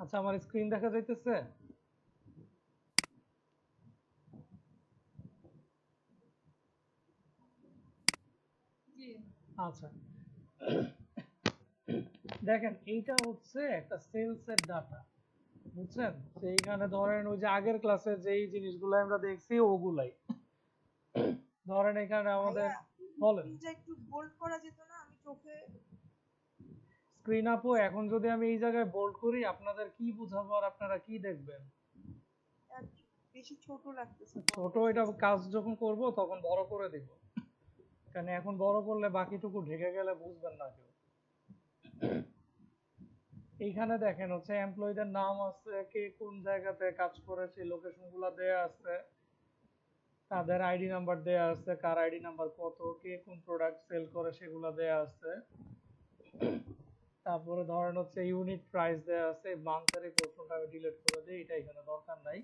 আচ্ছা, আমার স্ক্রিন দেখা যাইতেছে? আচ্ছা, দেখেন এইটা হচ্ছে একটা সেলস এর ডাটা, বুঝছেন? তো এইখানে ধরেন ওই যে আগের ক্লাসে যেই জিনিসগুলো আমরা দেখছি ওগুলাই ধরেন এখানে আমাদের বলেন। স্ক্রিনটা একটু বোল্ড করা যেত না? আমি চোখে স্ক্রিন আপু এখন যদি আমি এই জায়গায় বোল্ড করি আপনাদের কি বুঝাবো আর আপনারা কি দেখবেন? আর বেশি ছোট লাগতেছে ছোট, বড়টা এটা শেষ। কাজ যখন করব তখন বড় করে দিব, কারণ এখন বড় করলে বাকিটুকু ঢেকে গেলে বুঝবেন না কেউ। এইখানে দেখেন হচ্ছে এমপ্লয়ীদের নাম আছে, কে কোন জায়গাতে কাজ করেছে, লোকেশন গুলা দেয়া আছে, তাদের আইডি নাম্বার দেয়া আছে, কার আইডি নাম্বার কত, কে কোন প্রোডাক্ট সেল করে সেগুলা দেয়া আছে। তারপরে ধরেন হচ্ছে ইউনিট প্রাইস দেয়া আছে। মান্থের এই পোর্শনটা আমি ডিলিট করে দিই, এটা এখানে দরকার নাই।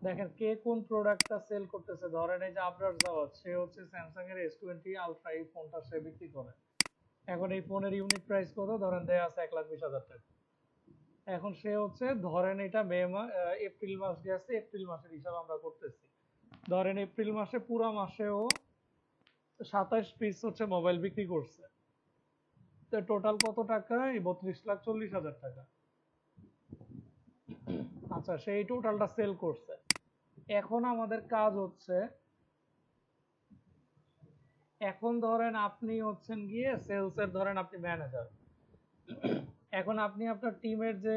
দেখেন কে কোন প্রোডাক্টটা সেল করতেছে, ধরেন এই যে আবরার জাওয়াদ, সে হচ্ছে স্যামসাং এর S20 আলট্রা, এই ফোনটা সে বিক্রি করে। এখন এই ফোনের ইউনিট প্রাইস কত, ধরেন দেয়া আছে 1,20,000 টাকা। এখন সে হচ্ছে ধরেন এটা এপ্রিল মাস গেছে, এপ্রিল মাসের হিসাব আমরা করতেছি। ধরেন এপ্রিল মাসে পুরো মাসেও 27 পিস হচ্ছে মোবাইল বিক্রি করছে। তো টোটাল কত টাকা? এই 32,40,000 টাকা। আচ্ছা, সেই টোটালটা সেল করছে। এখন আমাদের কাজ হচ্ছে, এখন ধরেন আপনি হচ্ছেন গিয়ে সেলস এর, ধরেন আপনি ম্যানেজার। এখন আপনি আপনার টিমের যে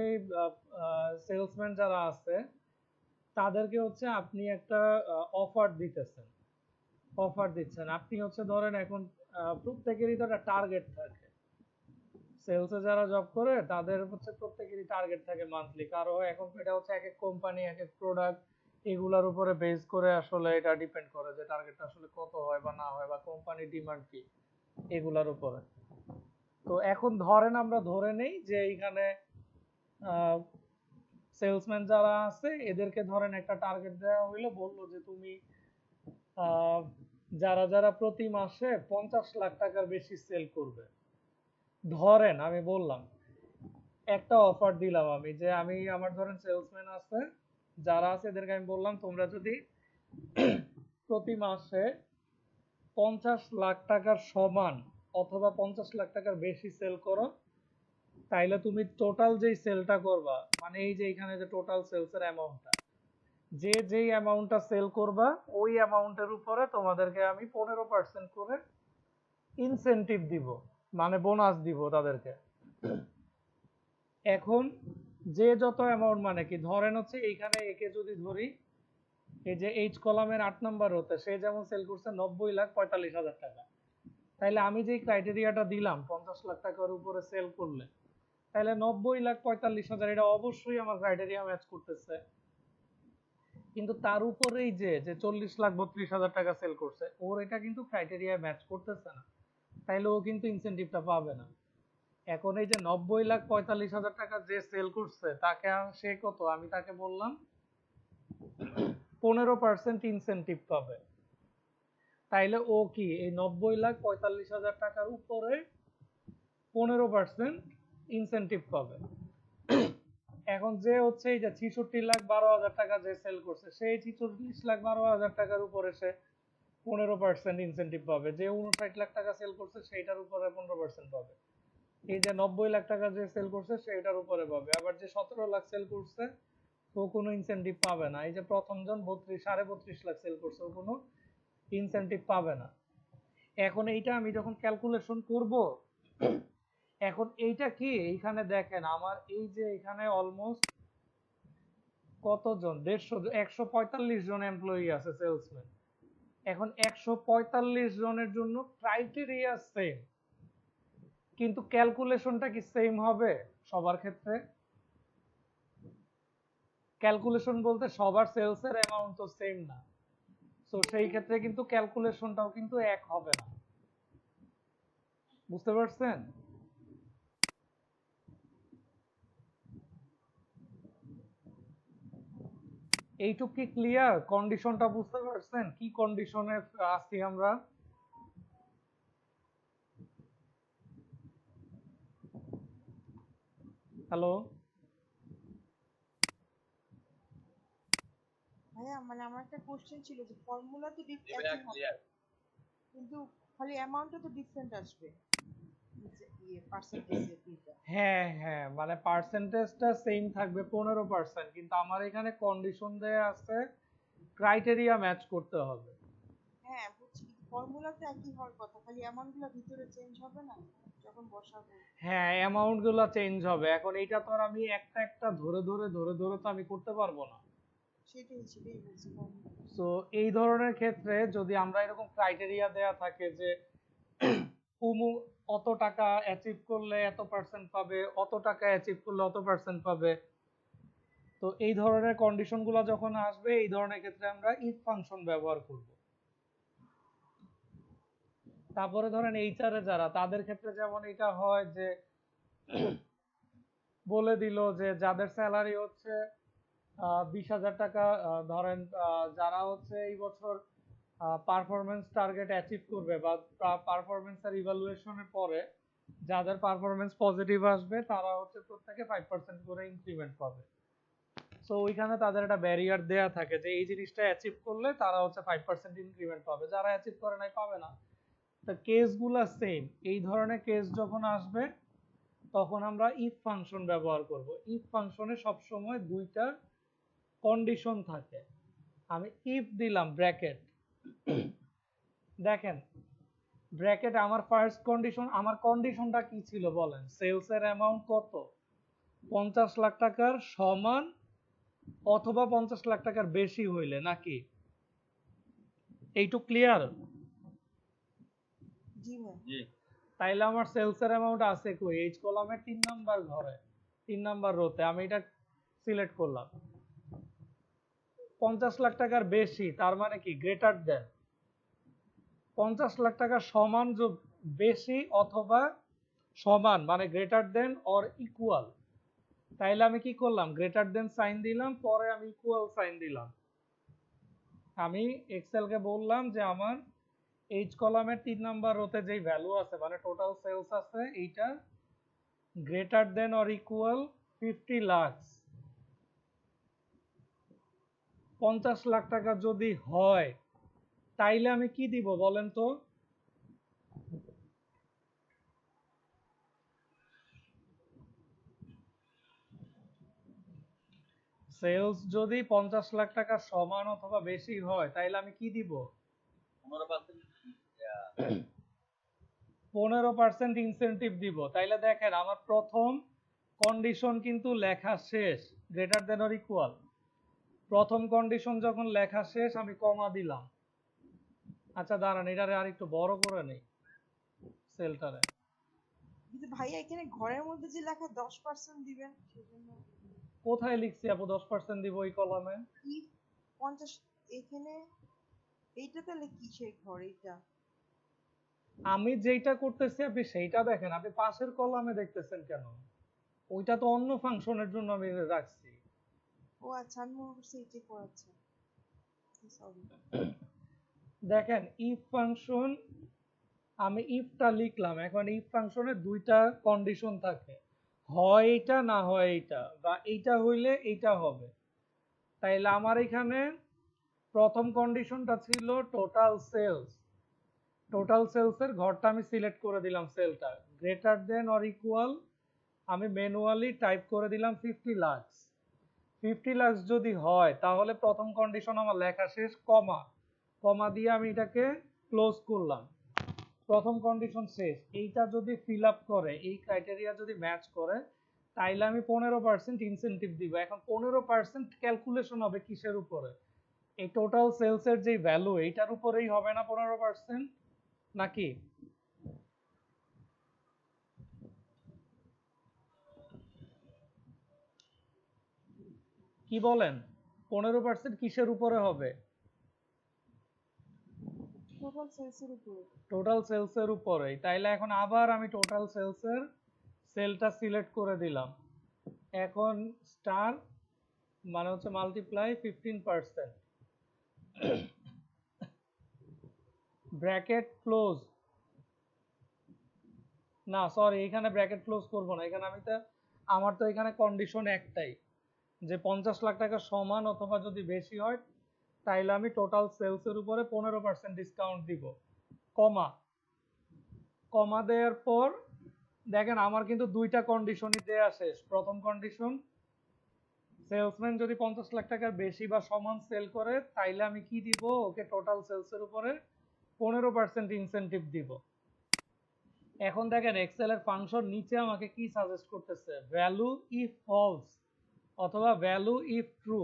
সেলসম্যান যারা আছে তাদেরকে হচ্ছে আপনি একটা অফার দিতেছেন, অফার দিচ্ছেন। আপনি হচ্ছে ধরেন এখন প্রত্যেকেরই তো একটা টার্গেট থাকে। সেলসে যারা জব করে তাদের হচ্ছে প্রত্যেকেরই টার্গেট থাকে মান্থলি। কারো এখন এটা হচ্ছে এক এক কোম্পানি, এক এক প্রোডাক্ট, এগুলার উপরে বেস করে আসলে এটা ডিপেন্ড করে যে টার্গেটটা আসলে কত হয় বা না হয়, বা কোম্পানির ডিমান্ড কি, এগুলার উপরে। তো এখন ধরেন আমরা ধরে নেই যে এইখানে সেলসম্যান যারা আছে এদেরকে ধরেন একটা টার্গেট দেওয়া হইলো, বললো যে তুমি আহ, যারা যারা প্রতি মাসে 50 লাখ টাকার বেশি সেল করবে, ধরেন আমি বললাম একটা অফার দিলাম আমি, যে আমি আমার ধরেন সেলসম্যান আছে যারা আছে এদেরকে আমি বললাম তোমরা যদি প্রতি মাসে 50 লাখ টাকার সমান অথবা 50 লাখ টাকার বেশি সেল করো, তাইলে তুমি টোটাল যেই সেলটা করবা, মানে এই যে এখানে যে টোটাল সেলস এর অ্যামাউন্টটা, যে যেই অ্যামাউন্টটা সেল করবা ওই অ্যামাউন্টের উপরে তোমাদেরকে আমি 15% করে ইনসেনটিভ দিব, মানে বোনাস দিব তাদেরকে। এখন যে যত অ্যামাউন্ট, মানে কি ধরেন হচ্ছে এইখানে একে যদি ধরি, এই যে এইচ কলামের 8 নাম্বার হতে, সে যেমন সেল করছে 90,45,000 টাকা, তাইলে আমি যে ক্রাইটেরিয়াটা দিলাম 50 লাখ টাকার উপরে সেল করলে, তাহলে 90,45,000 এটা অবশ্যই আমার ক্রাইটেরিয়া ম্যাচ করতেছে। কিন্তু তার উপরেই যে যে 40,32,000 টাকা সেল করছে, ওর এটা কিন্তু ক্রাইটেরিয়া ম্যাচ করতেছে না, তাইলে ও কিন্তু ইনসেনটিভটা পাবে না। এখন এই যে 90,45,000 টাকা যে সেল করছে তাকে সে কত, আমি তাকে বললাম 15% ইনসেনটিভ পাবে। তাইলে ও কি এই 90,45,000 টাকার উপরে 15% ইনসেনটিভ পাবে। এখন যে হচ্ছে এই যে 66,12,000 টাকা যে সেল করছে, সেই 46,12,000 টাকার উপরে সে 15% ইনসেনটিভ পাবে। যে 59 লাখ টাকা সেল করছে সেইটার উপরে 15% পাবে। এই যে 90 লাখ টাকা যে সেল করছে সেইটার উপরে পাবে। আবার যে 17 লাখ সেল করছে তো কোনো ইনসেনটিভ পাবে না। এই যে প্রথম জন 32.5 লাখ সেল করছে, ও কোনো ইনসেনটিভ পাবে না। এখন এইটা আমি যখন ক্যালকুলেশন করব, এখন এইটা কি এইখানে দেখেন আমার এই যে এখানে অলমোস্ট কতজন, 145 জন এমপ্লয়ি আছে সেলসম্যান। এখন 145 জনের জন্য ক্রাইটেরিয়া সেম, কিন্তু ক্যালকুলেশনটা কি সেম হবে সবার ক্ষেত্রে? ক্যালকুলেশন বলতে সবার সেলস এর অ্যামাউন্ট তো সেম না, তো সেই ক্ষেত্রে কিন্তু ক্যালকুলেশনটাও কিন্তু এক হবে না। বুঝতে পারছেন? এইটুক কি ক্লিয়ার? কন্ডিশনটা বুঝতে পারছেন কি কন্ডিশনে আছি আমরা? হ্যালো? আমার একটা কোশ্চেন ছিল যে ফর্মুলা তো একই হবে কিন্তু খালি অ্যামাউন্টটা তো ডিফারেন্ট আসবে পার্সেন্টেজ এটা। হ্যাঁ হ্যাঁ, মানে পার্সেন্টেজটা সেম থাকবে 15%, কিন্তু আমার এখানে কন্ডিশন দেয়া আছে ক্রাইটেরিয়া ম্যাচ করতে হবে। হ্যাঁ বুঝছি, কিন্তু ফর্মুলা তো একই হওয়ার কথা, খালি অ্যামাউন্টগুলো ভিতরে চেঞ্জ হবে না যখন বসাবো। হ্যাঁ, অ্যামাউন্ট গুলো চেঞ্জ হবে। এখন এইটা তো আর আমি একটা একটা ধরে ধরে তো আমি করতে পারবো না। সেটাই বলছি ফর্মুলা। সো এই ধরনের ক্ষেত্রে যদি আমরা এরকম ক্রাইটেরিয়া দেয়া থাকে যে উমু অত টাকা অ্যাচিভ করলে এত পার্সেন্ট পাবে, অত টাকা অ্যাচিভ করলে অত পার্সেন্ট পাবে, তো এই ধরনের কন্ডিশন গুলো যখন আসবে এই ধরনের ক্ষেত্রে আমরা ইফ ফাংশন ব্যবহার করব। তারপরে ধরেন এইচআর এ যারা, তাদের ক্ষেত্রে যেমন এটা হয় যে বলে দিল যে যাদের স্যালারি হচ্ছে 20,000 টাকা, ধরেন যারা হচ্ছে এই বছর পারফরমেন্স টার্গেট অ্যাচিভ করবে বা পারফরমেন্স আর ইভালুয়েশনের পরে যাদের পারফরমেন্স পজিটিভ আসবে তারা হচ্ছে প্রত্যেকে 5% করে ইনক্রিমেন্ট পাবে। সো ওইখানে তাদের একটা ব্যারিয়ার দেয়া থাকে যে এই জিনিসটা অ্যাচিভ করলে তারা হচ্ছে 5% ইনক্রিমেন্ট পাবে, যারা অ্যাচিভ করে নাই পাবে না। তো কেসগুলো সেম। এই ধরনের কেস যখন আসবে তখন আমরা ইফ ফাংশন ব্যবহার করব। ইফ ফাংশনে সবসময় দুইটা কন্ডিশন থাকে। আমি ইফ দিলাম ব্র্যাকেট, দেখেন ব্র্যাকেট আমার ফার্স্ট কন্ডিশন, আমার কন্ডিশনটা কি ছিল বলেন? সেলস এর অ্যামাউন্ট কত? 50 লাখ টাকার সমান অথবা 50 লাখ টাকার বেশি হইলে, নাকি? এইটুক ক্লিয়ার? জি জি। তাইলে আমার সেলস এর অ্যামাউন্ট আছে কই? এইচ কলামের 3 নাম্বার ঘরে, 3 নাম্বার রোতে আমি এটা সিলেক্ট করলাম। 50 লাখ টাকার বেশি তার মানে কি? Greater than. 50 লাখ টাকা সমান বেশি অথবা সমান মানে গ্রেটার দেন অর ইকুয়াল। তাইলে আমি কি করলাম? গ্রেটার দেন সাইন দিলাম, পরে আমি ইকুয়াল সাইন দিলাম। আমি এক্সেল কে বললাম যে আমার এইচ কলামের 3 নাম্বার রোতে যেই ভ্যালু আছে মানে টোটাল সেলস আছে এইটা greater than or equal 50 lakh. 50 lakh টাকা যদি হয় তাইলে আমি কি দিব বলেন তো? সেলস যদি 50 লাখ টাকা সমান অথবা বেশি হয় তাইলে আমি কি দিব? 15% ইনসেনটিভ দিব। তাইলে দেখেন আমার প্রথম কন্ডিশন কিন্তু লেখা শেষ, গ্রেটার দেন অর ইকুয়াল। প্রথম কন্ডিশন যখন লেখা শেষ আমি কমা দিলাম। আচ্ছা দাঁড়ান, এটারে আর একটু বড় করে নেই সেলটারে। কিন্তু ভাইয়া এখানে ঘরের মধ্যে যে লেখা 10% দিবেন সেজন্য কোথায় লিখছি আপু 10% দিব এই কলামে? কি 50 এখানে এইটা তাহলে কিসের ঘর এইটা? আমি যেইটা করতেছি আপনি সেইটা দেখেন, আপনি পাশের কলামে দেখতেছেন কেন? ওইটা তো অন্য ফাংশনের জন্য আমি রাখছি। ও আচ্ছা, আমি মনে করছি এইটাই করাচ্ছে। সরি। দেখেন ইফ ফাংশন, আমি ইফটা লিখলাম, এখন ইফ ফাংশনে দুইটা কন্ডিশন থাকে, হয় এইটা না হয় এইটা, বা এইটা হইলে এইটা হবে। তাইলে আমার এখানে প্রথম কন্ডিশনটা ছিল টোটাল সেলস। টোটাল সেলস এর ঘরটা আমি সিলেক্ট করে দিলাম, সেলটা গ্রেটার দেন অর ইকুয়াল আমি ম্যানুয়ালি টাইপ করে দিলাম 50 লাখ। 50 লাখ যদি হয় তাহলে প্রথম কন্ডিশন আমার লেখা শেষ, কমা, কমা দিয়ে আমি এটাকে ক্লোজ করলাম। প্রথম কন্ডিশন শেষ। এইটা যদি ফিল আপ করে, এই ক্রাইটেরিয়া যদি ম্যাচ করে তাইলে আমি 15% ইনসেনটিভ দিব। এখন 15% ক্যালকুলেশন হবে কিসের উপরে? এই টোটাল সেলস এর যে ভ্যালু এইটার উপরেই হবে না 15%, নাকি? কি বলেন? 15% কিসের উপরে হবে? টোটাল সেলসের উপরে। টোটাল সেলস এর উপরেই। তাইলে এখন আবার আমি টোটাল সেলস এর সেলটা সিলেক্ট করে দিলাম। এখন স্টার মানে হচ্ছে মাল্টিপ্লাই 15%, ব্র্যাকেট ক্লোজ। না সরি, এখানে ব্র্যাকেট ক্লোজ করব না। এখানে আমি তো, আমার তো এখানে কন্ডিশন একটাই যে 50 লাখ টাকা সমান অথবা যদি বেশি হয় তাইলে আমি টোটাল সেলস এর উপরে 15% ডিসকাউন্ট দিব, কমা কমা দেওয়ার পর দেখেন আমার কিন্তু দুইটা কন্ডিশনই দেয়া শেষ। প্রথম কন্ডিশন, সেলসম্যান যদি 50 লাখ টাকার বেশি বা সমান সেল করে তাইলে আমি কি দিব, ওকে টোটাল সেলস এর উপরে 15% ইনসেনটিভ দিব। এখন দেখেন এক্সেল এর ফাংশন নিচে আমাকে কি সাজেস্ট করতেছে, ভ্যালু ইফ ফলস অথবা ভ্যালু ইফ ট্রু।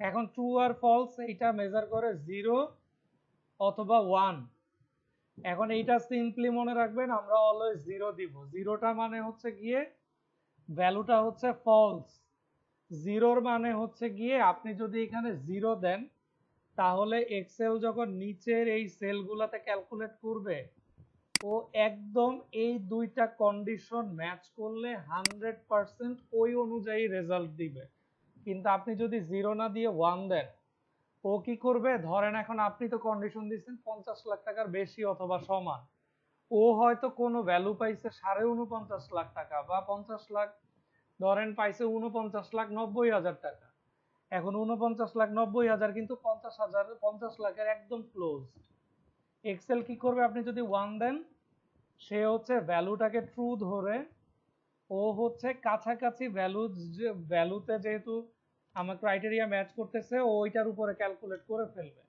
এখন ট্রু আর ফলস এইটা মেজার করে 0 অথবা 1। এখন এইটা সিম্পলি মনে রাখবেন, আমরা অলওয়েজ 0 দিব। 0টা মানে হচ্ছে গিয়ে ভ্যালুটা হচ্ছে ফলস, 0 মানে হচ্ছে গিয়ে আপনি যদি এখানে 0 দেন তাহলে এক্সেল যখন নিচের এই সেলগুলাতে ক্যালকুলেট করবে ও একদম এই দুইটা কন্ডিশন ম্যাচ করলে 100% ওই অনুযায়ী রেজাল্ট দিবে। কিন্তু আপনি যদি 0 না দিয়ে 1 দেন, ও কি করবে, ধরেন এখন আপনি তো কন্ডিশন দিচ্ছেন 50 লাখ টাকার বেশি অথবা সমান, ও হয়তো কোনো ভ্যালু পাইছে 49.5 লাখ টাকা বা 50 লাখ, ধরেন পাইছে 49,90,000 টাকা। এখন 49,90,000 কিন্তু 50 লাখের একদম ক্লোজ। এক্সেল কি করবে, আপনি যদি 1 দেন সে হচ্ছে ভ্যালুটাকে ট্রু ধরে, ও হচ্ছে কাছাকাছি ভ্যালুতে যেহেতু আমার ক্রাইটেরিয়া ম্যাচ করতেছে ও ওইটার উপরে ক্যালকুলেট করে ফেলবে।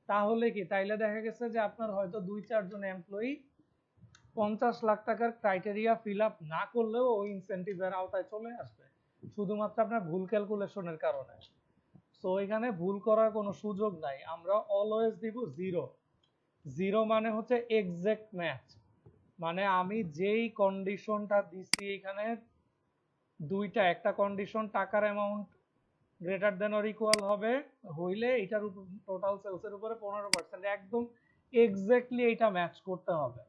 তাহলে কি, তাইলে দেখা গেছে যে আপনার হয়তো 2-4 জন এমপ্লয়ি 50 লাখ টাকার ক্রাইটেরিয়া ফিল আপ না করলেও ওই ইনসেনটিভের আওতায় চলে আসবে, শুধুমাত্র আপনার ভুল ক্যালকুলেশনের কারণে। সো এখানে ভুল করার কোনো সুযোগ নাই, আমরা অলওয়েজ দিব 0। 0 মানে হচ্ছে এক্সাক্ট ম্যাচ, মানে আমি যেই কন্ডিশনটা দিছি এখানে দুইটা, একটা কন্ডিশন টাকার amount greater than or equal হবে হইলে এটার উপর টোটাল সেলসের উপরে 15% একদম এক্স্যাক্টলি এটা ম্যাচ করতে হবে।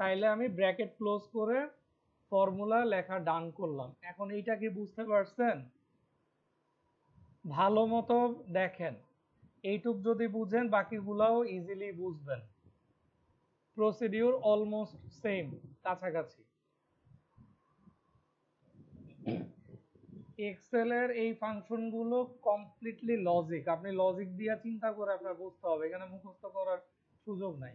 তাইলে আমি ব্র্যাকেট ক্লোজ করে ফর্মুলা লেখা ডান করলাম। এখন এইটা কি বুঝতে পারছেন? ভালো মতো দেখেন, এইটুক যদি বুঝেন বাকিগুলাও ইজিলি বুঝবেন। প্রসিডিউর অলমোস্ট সেম, কাছাকাছি। এক্সেল এর এই ফাংশন গুলো কমপ্লিটলি লজিক, আপনি লজিক দিয়ে চিন্তা করে আপনার বুঝতে হবে, এখানে মুখস্থ করার সুযোগ নাই।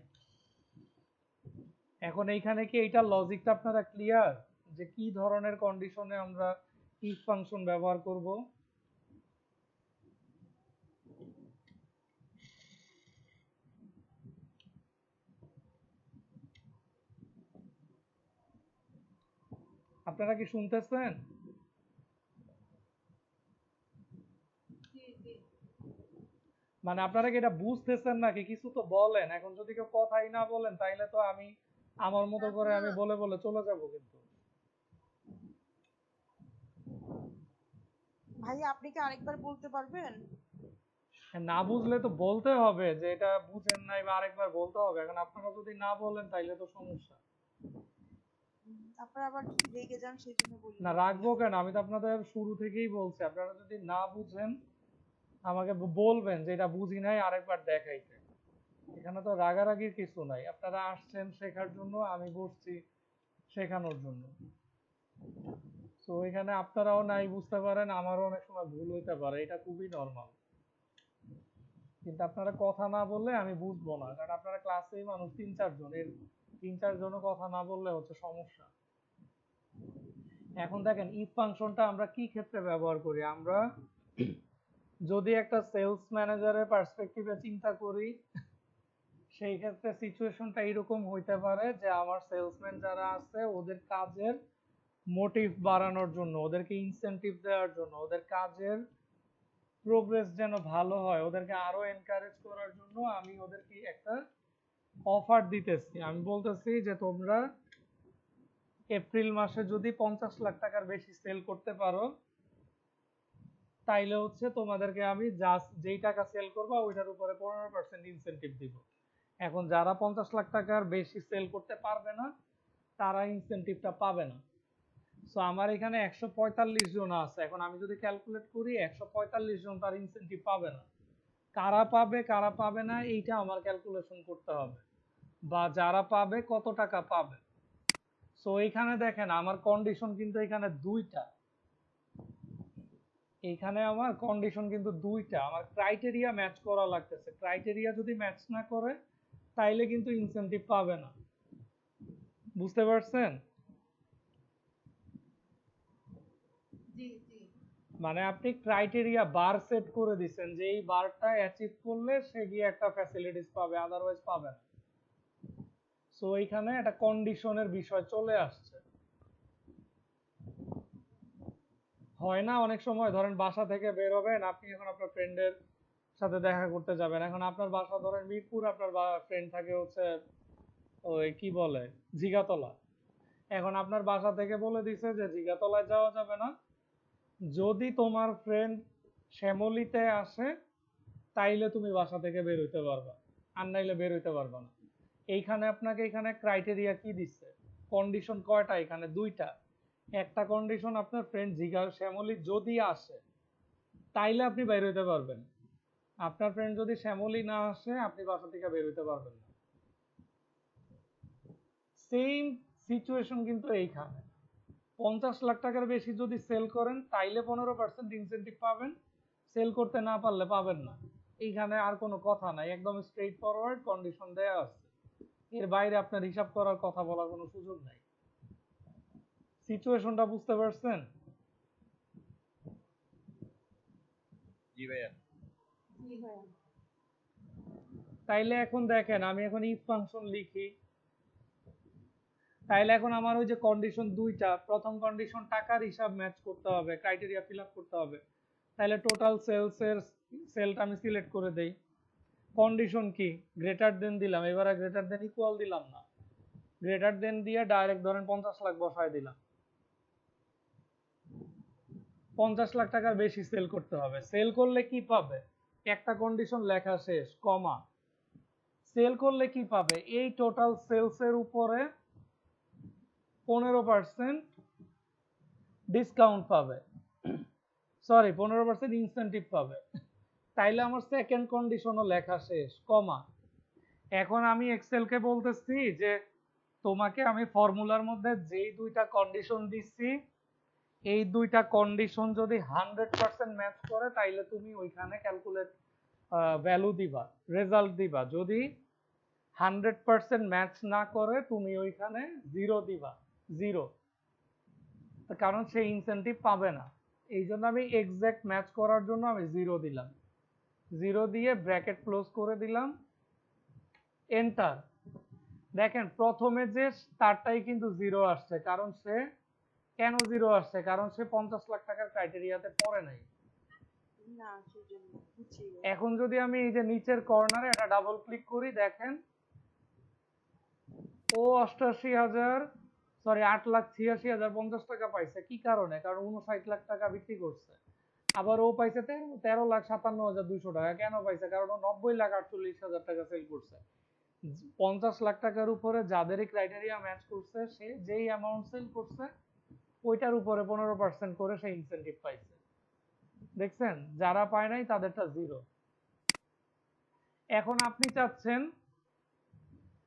এখন এইখানে কি এইটা লজিকটা আপনারা ক্লিয়ার যে কি ধরনের কন্ডিশনে আমরা ইফ ফাংশন ব্যবহার করব? আপনারা কি শুনতেছেন? মানে আপনারা কি এটা বুঝতেছেন নাকি? কিছু তো বলেন। এখন যদি কেউ কথাই না বলেন তাইলে তো আমি আমার মতো করে আমি বলে বলে চলে যাব। কিন্তু ভাই আপনি কি আরেকবার বলতে পারবেন? না বুঝলে তো বলতে হবে যে এটা বুঝেন নাই বা আরেকবার বলতে হবে। এখন আপনারা যদি না বলেন তাইলে তো সমস্যা। আপনারা আবার যদি রেগে যান সেই জন্য বলি না নাই। রাখবো কেন, আমি তো আপনাদের শুরু থেকেই বলছি আপনারা যদি না বুঝেন আমাকে বলবেন যে এটা বুঝি নাই, আরেকবার দেখাইতে। এখানে তো রাগারাগির কিছু নাই, আপনারা আসছেন শেখার জন্য, আমি বসছি শেখানোর জন্য। তো এখানে আপনারাও নাই বুঝতে পারেন, আমারও অনেক সময় ভুল হইতে পারে, এটা খুবই নর্মাল। কিন্তু আপনারা কথা না বললে আমি বুঝবো না, কারণ আপনারা ক্লাসেই মানুষ 3-4 জন, এর 3-4 জনও কথা না বললে হচ্ছে সমস্যা। এখন দেখেন ইফ ফাংশনটা আমরা কি ক্ষেত্রে ব্যবহার করি, আমরা যদি একটা সেলস ম্যানেজারের পার্সপেক্টিভে চিন্তা করি সেই ক্ষেত্রে সিচুয়েশনটা এরকম হইতে পারে যে আমার সেলসম্যান যারা আছে ওদের কাজের মোটিভ বাড়ানোর জন্য, ওদেরকে ইনসেনটিভ দেওয়ার জন্য, ওদের কাজের প্রোগ্রেস যেন ভালো হয়, ওদেরকে আরো এনকারেজ করার জন্য আমি ওদেরকে একটা অফার দিতেছি। আমি বলতেছি যে তোমরা এপ্রিল মাসে যদি 50 লাখ টাকার বেশি সেল করতে পারো তাইলে হচ্ছে তোমাদেরকে আমি জাস্ট যেই টাকা সেল করবো ওইটার উপরে 15% ইনসেনটিভ দিব। এখন যারা 50 লাখ টাকার বেশি সেল করতে পারবে না তারা ইনসেনটিভটা পাবে না। সো আমার এখানে 145 জন আছে, এখন আমি যদি ক্যালকুলেট করি 145 জন তার ইনসেনটিভ পাবে না। কারা পাবে কারা পাবে না এইটা আমার ক্যালকুলেশন করতে হবে, বা যারা পাবে কত টাকা পাবে। সো এখানে দেখেন আমার কন্ডিশন কিন্তু এখানে দুইটা, এইখানে আমার কন্ডিশন কিন্তু দুইটা, আমার ক্রাইটেরিয়া ম্যাচ করা লাগতেছে। ক্রাইটেরিয়া যদি ম্যাচ না করে তাইলে কিন্তু ইনসেনটিভ পাবে না। বুঝতে পারছেন? জি জি। মানে আপনি ক্রাইটেরিয়া বার সেট করে দিচ্ছেন যে এই বারটা অ্যাচিভ করলে সে গিয়ে একটা ফ্যাসিলিটিস পাবে, আদারওয়াইজ পাবে না। সো এইখানে একটা কন্ডিশনের বিষয় চলে আসছে। হয় না অনেক সময়, ধরেন বাসা থেকে বের হবেন, আপনি এখন আপনার ফ্রেন্ডের সাথে দেখা করতে যাবেন, এখন আপনার বাসা ধরেন মিরপুর, আপনার ফ্রেন্ড থাকে হচ্ছে ওই কি বলে জিগাতলা। এখন আপনার বাসা থেকে বলে দিছে যে জিগাতলায় যাওয়া যাবে না, যদি তোমার ফ্রেন্ড শ্যামলীতে আসে তাইলে তুমি বাসা থেকে বের হইতে পারবা, আর নাইলে বের হইতে পারবা না। এইখানে আপনাকে এখানে ক্রাইটেরিয়া কি দিচ্ছে, কন্ডিশন কয়টা? এখানে দুইটা। একটা কন্ডিশন আপনার ফ্রেন্ড শ্যামলী যদি আসে তাইলে আপনি বের হইতে পারবেন, আপনার ফ্রেন্ড যদি শ্যামলী না আসে আপনি বাসা থেকে বের হইতে পারবেন না। সেম সিচুয়েশন কিন্তু এইখানে 50 লাখ টাকার বেশি যদি সেল করেন তাইলে 15% ইনসেন্টিভ পাবেন, সেল করতে না পারলে পাবেন না। এইখানে আর কোনো কথা নাই, একদম স্ট্রেট ফরওয়ার্ড কন্ডিশন দেয়া আছে, এর বাইরে আপনার হিসাব করার কথা বলার কোনো সুযোগ নাই। সিচুয়েশনটা বুঝতে পারছেন? জি ভাইয়া। জি ভাইয়া। তাইলে এখন দেখেন, আমি এখন ইফ ফাংশন লিখি, তাইলে এখন আমার ওই যে কন্ডিশন দুইটা, প্রথম কন্ডিশন টাকার হিসাব ম্যাচ করতে হবে, ক্রাইটেরিয়া ফিল আপ করতে হবে, তাহলে টোটাল সেলস এর সেলটা আমি সিলেক্ট করে দেই। কন্ডিশন কি? গ্রেটার দেন দিলাম, এবার আর গ্রেটার দেন ইকুয়াল দিলাম না, গ্রেটার দেন দিয়ে ডাইরেক্ট ধরেন 50 লাখ বসায় দিলাম। 50 লাখ টাকার বেশি সেল করতে হবে, সেল করলে কি পাবে? একটা কন্ডিশন লেখা শেষ, কমা। সেল করলে কি পাবে? এই টোটাল সেলস এর উপরে 15% ডিসকাউন্ট পাবে, সরি 15% ইনসেন্টিভ পাবে। তাইলে আমার সেকেন্ড কন্ডিশনও লেখা শেষ, কমা। এখন আমি এক্সেলকে বলতেছি যে তোমাকে আমি ফর্মুলার মধ্যে যেই দুইটা কন্ডিশন দিচ্ছি, এই দুইটা কন্ডিশন যদি 100% ম্যাচ করে তাইলে তুমি ওইখানে ক্যালকুলেট ভ্যালু দিবা, রেজাল্ট দিবা। যদি 100% ম্যাচ না করে তুমি ওইখানে জিরো দিবা, জিরো, কারণ সে ইনসেন্টিভ পাবে না। এই জন্য আমি এক্সাক্ট ম্যাচ করার জন্য আমি জিরো দিলাম, জিরো দিয়ে ব্র্যাকেট ক্লোজ করে দিলাম, এন্টার। দেখেন প্রথমে যে তারটাই কিন্তু জিরো আসছে, কারণ সে, কেন জিরো আসছে? কারণ সে 50 লাখ টাকার ক্রাইটেরিয়াতে পড়ে নাই। না সেজন্য বুঝছি। এখন যদি আমি এই যে নিচের কর্নারে একটা ডাবল ক্লিক করি, দেখেন ও 88,000, সরি 8,86,050 টাকা পাইছে। কি কারণে? কারণ 59 লাখ টাকা বিক্রি করছে। আবার ও পাইছে 13,57,200 টাকা। কেন পাইছে? কারণ ও 90,48,000 টাকা সেল করছে। 50 লাখ টাকার উপরে যাদেরই ক্রাইটেরিয়া ম্যাচ করছে, সে যেই অ্যামাউন্ট সেল করছে ওইটার উপরে 15% করে সে ইনসেন্টিভ পাইছে। দেখছেন? যারা পায় নাই তাদেরটা জিরো। এখন আপনি চাচ্ছেন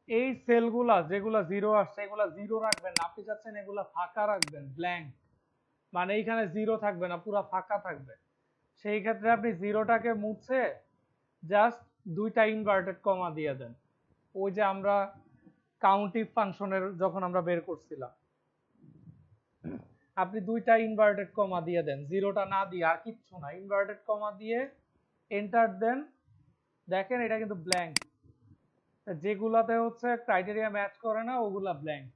এই সেলগুলা যেগুলা জিরো আসছে এগুলা জিরো রাখবেন না, আপনি চাচ্ছেন এগুলা ফাঁকা রাখবেন, ব্ল্যাঙ্ক, মানে এইখানে জিরো থাকবে না, পুরো ফাঁকা থাকবে। সেই ক্ষেত্রে আপনি জিরোটাকে মুছে জাস্ট দুইটা ইনভার্টেড কমা দিয়ে দেন। ওই যে আমরা কাউন্টিভ ফাংশনের যখন আমরা বের করছিলাম, আপনি দুইটা ইনভার্টেড কমা দিয়ে দেন, জিরোটা না দিয়ে, আর কিচ্ছু না, ইনভার্টেড কমা দিয়ে এন্টার দেন। দেখেন এটা কিন্তু ব্ল্যাঙ্ক, যেগুলাতে হচ্ছে ক্রাইটেরিয়া ম্যাচ করে না ওগুলা ব্ল্যাঙ্ক।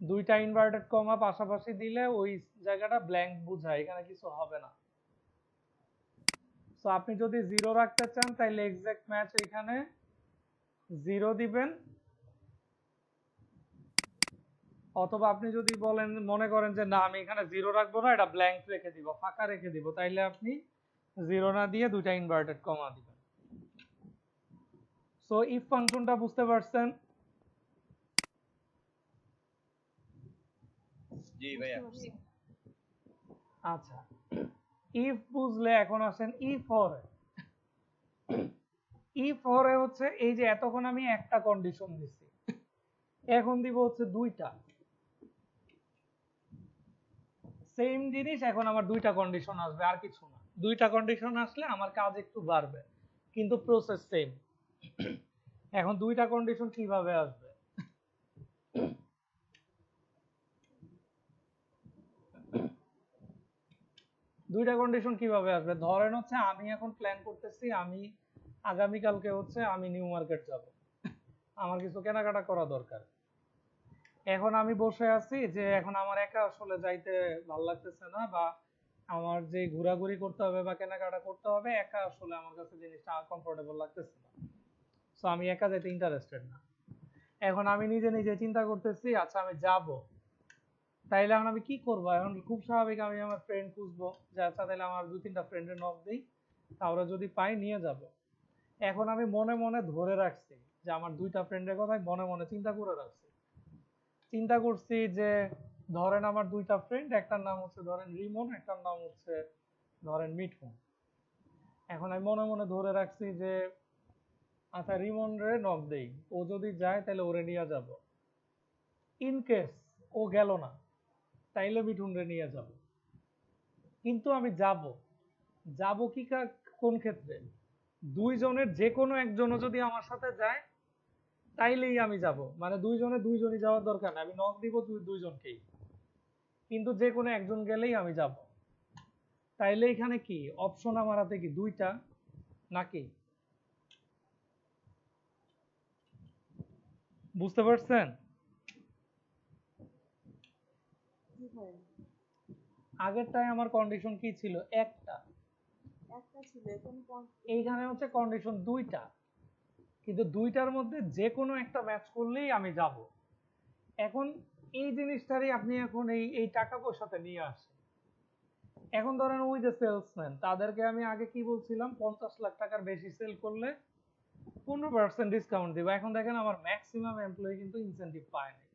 দুইটা ইনভার্টেড কমা পাশাপাশি দিলে ওই জায়গাটা ব্ল্যাঙ্ক বুঝায়, এখানে কিছু হবে না। তো আপনি যদি জিরো রাখতে চান তাহলে এক্সাক্ট ম্যাচ এখানে জিরো দিবেন, অথবা আপনি যদি বলেন, মনে করেন যে না আমি এখানে জিরো রাখবো না, এটা ব্ল্যাঙ্ক রেখে দিব, ফাঁকা রেখে দিব, তাইলে আপনি জিরো না দিয়ে দুইটা ইনভার্টেড কমা দিবেন। সো ইফ ফাংশনটা বুঝতে পারছেন? জি ভাইয়া। আচ্ছা, ইফ বুঝলে এখন আসেন ইফ অর। ইফ অর হচ্ছে এই যে এতক্ষণ আমি একটা কন্ডিশন দিছি, এখন দিব হচ্ছে দুইটা। সেম জিনিস, এখন আমার দুইটা কন্ডিশন আসবে, আর কিছু না। দুইটা কন্ডিশন আসলে আমার কাজ একটু বাড়বে, কিন্তু প্রসেস সেম। এখন দুইটা কন্ডিশন কিভাবে আসবে? দুইটা কন্ডিশন কিভাবে আসবে? ধরেন হচ্ছে আমি এখন প্ল্যান করতেছি, আমি আগামীকালকে হচ্ছে আমি নিউ মার্কেট যাব, আমার কিছু কেনাকাটা করা দরকার। এখন আমি বসে আছি যে এখন আমার একা আসলে যাইতে ভালো লাগতেছে না, বা আমার যে ঘোরাঘুরি করতে হবে বা কেনাকাটা করতে হবে, একা আসলে আমার কাছে জিনিসটা কমফোর্টেবল লাগতেছে না। সো আমি একা যাইতে ইন্টারেস্টেড না। এখন আমি নিজে নিজে চিন্তা করতেছি, আচ্ছা আমি যাব, তাইলে এখন আমি কি করবো? এখন খুব স্বাভাবিক আমি আমার ফ্রেন্ড খুঁজবো, যে আচ্ছা তাহলে আমার দুই তিনটা ফ্রেন্ডের নক দিই, তাহলে যদি পাই নিয়ে যাব। এখন আমি মনে মনে ধরে রাখছি যে আমার দুইটা ফ্রেন্ডের কথাই মনে মনে চিন্তা করে রাখছি। চিন্তা করছি যে ধরেন আমার দুইটা ফ্রেন্ড, একটার নাম হচ্ছে ধরেন রিমন, একটার নাম হচ্ছে ধরেন মিঠুন। এখন আমি মনে মনে ধরে রাখছি যে আচ্ছা রিমন রে নক দেই, ও যদি যায় তাহলে ওরে নিয়ে যাব। ইন কেস ও গেল না, তাইলে মিঠুন রে নিয়ে যাব। কিন্তু আমি যাব, যাব কি কোন ক্ষেত্রে? দুইজনের যে কোনো একজনও যদি আমার সাথে যায় তাইলেই আমি যাব, মানে দুইজনে দুইজনই যাওয়ার দরকার না, আমি নক দিব দুইজনকেই, কিন্তু যে কোনো একজন গেলেই আমি যাব। তাইলে এখানে কি অপশন আমার হাতে কি দুইটা নাকি? বুঝতে পারছেন? কি হয়? আগেরটায় আমার কন্ডিশন কি ছিল? একটা। একটা ছিল, এখন এইখানে হচ্ছে কন্ডিশন দুইটা, কিন্তু দুইটার মধ্যে যে কোনো একটা ম্যাচ করলেই আমি যাব। এখন এই জিনিসটারই আপনি এখন এই এই টাকা পয়সাতে নিয়ে আসেন। এখন ধরেন ওই যে সেলসম্যান, তাদেরকে আমি আগে কি বলছিলাম, 50 লাখ টাকার বেশি সেল করলে 15% ডিসকাউন্ট দিব। এখন দেখেন আমার ম্যাক্সিমাম এমপ্লয়ি কিন্তু ইনসেনটিভ পায় নাই।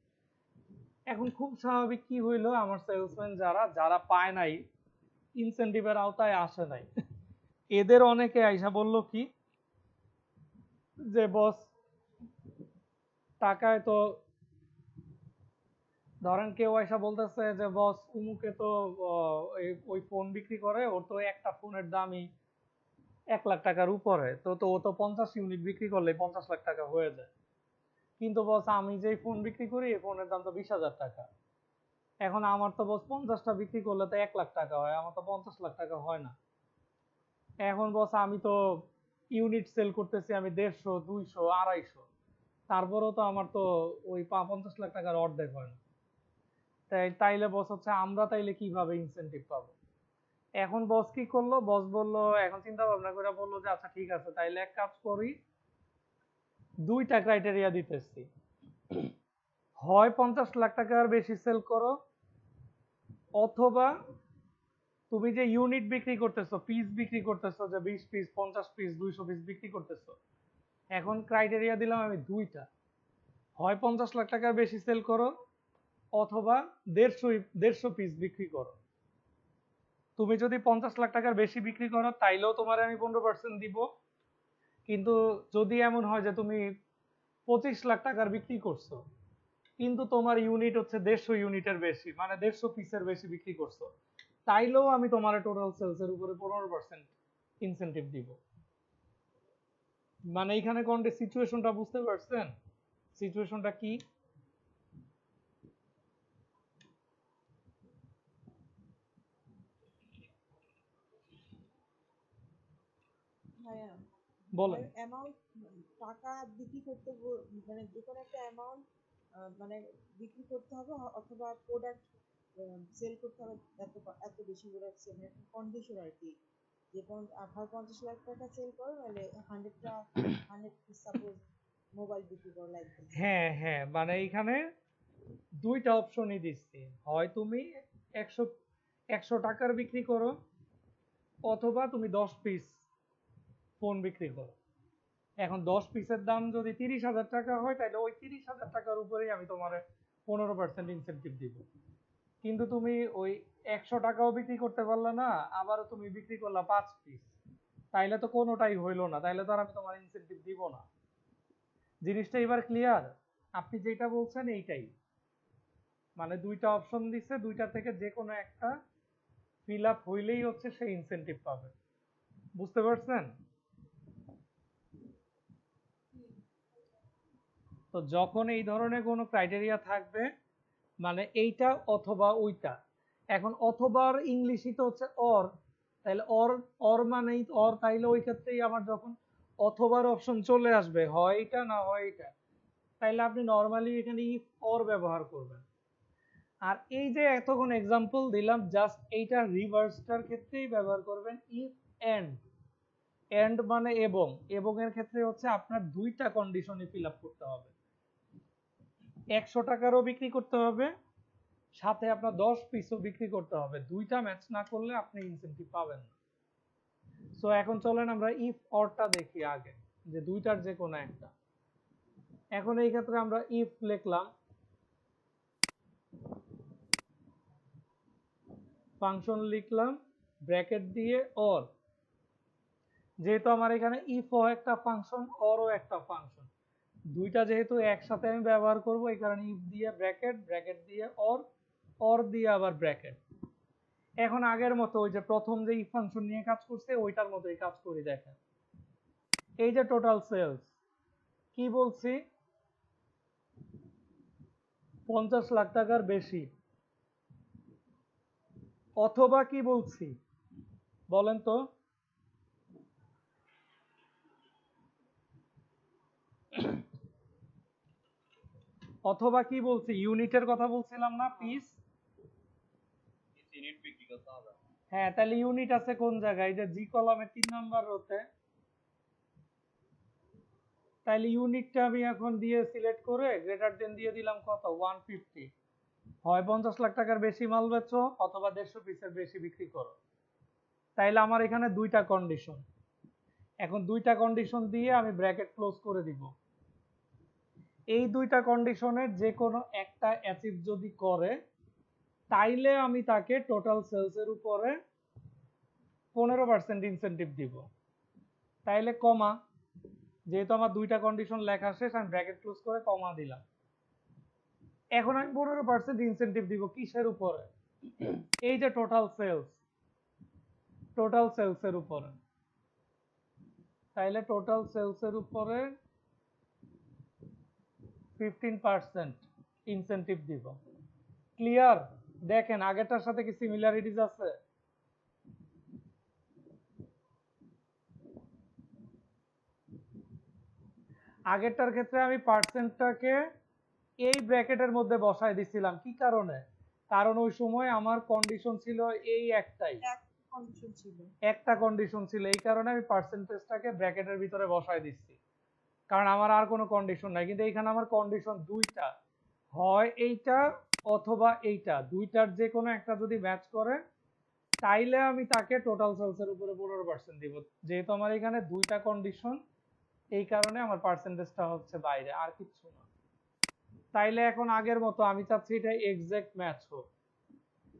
এখন খুব স্বাভাবিক কি হইলো, আমার সেলসম্যান যারা যারা পায় নাই, ইনসেনটিভের আওতায় আসে নাই, এদের অনেকে আইসা বলল কি যে বস টাকায় তো, ধরেন কেউ আইসা বলতেছে যে বস উমুকে তো ওই ফোন বিক্রি করে, ওর তো একটা ফোনের দামই 1 লাখ টাকার উপরে, তো তো ও তো 50 ইউনিট বিক্রি করলে 50 লাখ টাকা হয়ে যায়। কিন্তু বস আমি যে ফোন বিক্রি করি এই ফোনের দাম তো 20,000 টাকা। এখন আমার তো বস 50টা বিক্রি করলে তো 1 লাখ টাকা হয়, আমার তো 50 লাখ টাকা হয় না। এখন বস আমি তো ইউনিট সেল করতেছি আমি 150, 200, 250, তারপরেও তো আমার তো ওই 50 লাখ টাকার অর্ধেক হয় না। তাইলে বস হচ্ছে আমরা তাইলে কিভাবে ইনসেনটিভ পাবো? এখন বস কি করলো, বস বললো, এখন চিন্তা ভাবনা করে বললো যে আচ্ছা ঠিক আছে তাইলে এক কাজ করি, দুইটা ক্রাইটেরিয়া দিতেছি, হয় 50 লাখ টাকার বেশি সেল করো, অথবা তুমি যে ইউনিট বিক্রি করতেছো, পিস বিক্রি করতেছো, যে 20 পিস, 50 পিস, 200 পিস বিক্রি করতেছো, এখন ক্রাইটেরিয়া দিলাম আমি দুইটা, হয় 50 লাখ টাকার বেশি সেল করো, অথবা 150 পিস বিক্রি করো। তুমি যদি 50 লাখ টাকার বেশি বিক্রি করো তাইলেও তোমার আমি 15% দিব, কিন্তু যদি এমন হয় যে তুমি 25 লাখ টাকার বিক্রি করছো, কিন্তু তোমার ইউনিট হচ্ছে 150 ইউনিটের বেশি, মানে 150 পিসের বেশি বিক্রি করছো, তাইলেও আমি তোমার টোটাল সেলস এর উপরে 15% ইনসেনটিভ দিব। মানে এইখানে কোনটা সিচুয়েশনটা বুঝতে পারছেন? সিচুয়েশনটা কি? ভাইয়া, বলেন। অ্যামাউন্ট, টাকা বিক্রি করতে মানে যে কোনো একটা অ্যামাউন্ট মানে বিক্রি করতে হবে, অথবা প্রোডাক্ট সেল করতে হবে, এত এত বেশি প্রোডাক্ট সেল, কন্ডিশন আর কি, যে হয় 50 লাখ টাকা সেল করো, নাহলে 100 সাপোজ মোবাইল বিক্রি করো, লাইক দিস। হ্যাঁ হ্যাঁ, মানে এইখানে দুইটা অপশনই দিচ্ছি, হয় তুমি 100 100 টাকার বিক্রি করো, অথবা তুমি 10 পিস ফোন বিক্রি করো। এখন 10 পিসের দাম যদি 30,000 টাকা হয়, তাহলে ওই 30,000 টাকার উপরেই আমি তোমার 15% ইনসেনটিভ দিব। কিন্তু তুমি ওই 100 টাকাও বিক্রি করতে পারলে না, আবারও তুমি বিক্রি করলা 5 পিস, তাইলে তো কোনোটাই হইলো না, তাইলে তো আর আমি তোমার ইনসেনটিভ দিব না। জিনিসটা এবার ক্লিয়ার? আপনি যেটা বলছেন এইটাই। মানে দুইটা অপশন দিছে, দুইটা থেকে যে কোনো একটা ফিল আপ হইলেই হচ্ছে সে ইনসেনটিভ পাবে। বুঝতে পারছেন? তো যখন এই ধরনের কোনো ক্রাইটেরিয়া থাকবে, মানে এইটা অথবা ওইটা। এখন অথবার ইংলিশই তো হচ্ছে অর, তাহলে অর, অর মানেই অর, তাইলে ওই ক্ষেত্রেই আমার যখন অথবার অপশন চলে আসবে, হয় এটা না হয় এটা, তাইলে আপনি নর্মালি এখানে ইফ অর ব্যবহার করবেন। আর এই যে এতক্ষণ এক্সাম্পল দিলাম, জাস্ট এইটা রিভার্সটার ক্ষেত্রেই ব্যবহার করবেন ইফ এন্ড। এন্ড মানে এবং, এবং এর ক্ষেত্রে হচ্ছে আপনার দুইটা কন্ডিশনই ফিল আপ করতে হবে। 100 টাকারও বিক্রি করতে হবে, সাথে আপনার 10 পিসও বিক্রি করতে হবে। দুইটা ম্যাচ না করলে আপনি ইনসেনটিভ পাবেন না। সো এখন চলেন আমরা ইফ অরটা দেখি আগে, যে দুইটার যে কোনো একটা। এখন এই ক্ষেত্রে আমরা ইফ লিখলাম, ফাংশন লিখলাম, ব্র্যাকেট দিয়ে অর। যেহেতু আমার এখানে ইফও একটা ফাংশন, অরও একটা ফাংশন, দুইটা যেহেতু একসাথে আমি ব্যবহার করব, এই কারণে ইফ দিয়ে ব্র্যাকেট, ব্র্যাকেট দিয়ে অর, অর দিয়ে আবার ব্র্যাকেট। এখন আগের মতো ওই যে প্রথম যে ইফ ফাংশন নিয়ে কাজ করছে ওইটার মতোই কাজ করি। দেখেন এই যে টোটাল সেলস, কি বলছি? 50 লাখ টাকার বেশি, অথবা কি বলছি বলেন তো? অথবা কি বলছি? ইউনিটের কথা বলছিলাম না, পিস। ইউনিট বিক্রি করতে হবে। হ্যাঁ, তাহলে ইউনিট আছে কোন জায়গায়? যে জি কলামের 3 নাম্বার রোতে। তাহলে ইউনিটটা আমি এখন দিয়ে সিলেক্ট করে গ্রেটার দেন দিয়ে দিলাম কত? 150। হয় 50 লাখ টাকার বেশি মাল বেচো, অথবা 150 পিসের বেশি বিক্রি করো। তাইলে আমার এখানে দুইটা কন্ডিশন। এখন দুইটা কন্ডিশন দিয়ে আমি ব্র্যাকেট ক্লোজ করে দিব। এই দুইটা কন্ডিশনের যে কোনো একটা অ্যাচিভ যদি করে, তাইলে আমি তাকে টোটাল সেলসের উপরে 15% ইনসেনটিভ দিব। তাইলে কমা, যেহেতু আমার দুইটা কন্ডিশন লেখা শেষ, আমি ব্র্যাকেট ক্লোজ করে কমা দিলাম। এখন আমি 15% ইনসেনটিভ দিব কিসের উপরে? এই যে টোটাল সেলস, টোটাল সেলসের উপরে। তাইলে টোটাল সেলসের উপরে 15% ইনসেনটিভ দিব। ক্লিয়ার? দেখেন আগেরটার সাথে কি সিমিলারিটিস আছে? আগেরটার ক্ষেত্রে আমি পার্সেন্টটাকে এই ব্র্যাকেটের মধ্যে বসায় দিছিলাম, কি কারণে? কারণ ওই সময় আমার কন্ডিশন ছিল এই একটাই, কন্ডিশন ছিল। একটা কন্ডিশন ছিল, এই কারণে আমি পার্সেন্টেজটাকে ব্র্যাকেটের ভিতরে বসায় দিচ্ছি, কারণ আমার আর কোনো কন্ডিশন নাই। কিন্তু এইখানে আমার কন্ডিশন দুইটা, হয় এইটা অথবা এইটা, দুইটার যে কোনো একটা যদি ম্যাচ করে, তাইলে আমি তাকে টোটাল সেলসের উপরে 15% দিব। যেহেতু আমার এখানে দুইটা কন্ডিশন, এই কারণে আমার পার্সেন্টেজটা হচ্ছে বাইরে, আর কিচ্ছু না। তাইলে এখন আগের মতো আমি চাচ্ছি এটা এক্সাক্ট ম্যাচ হোক,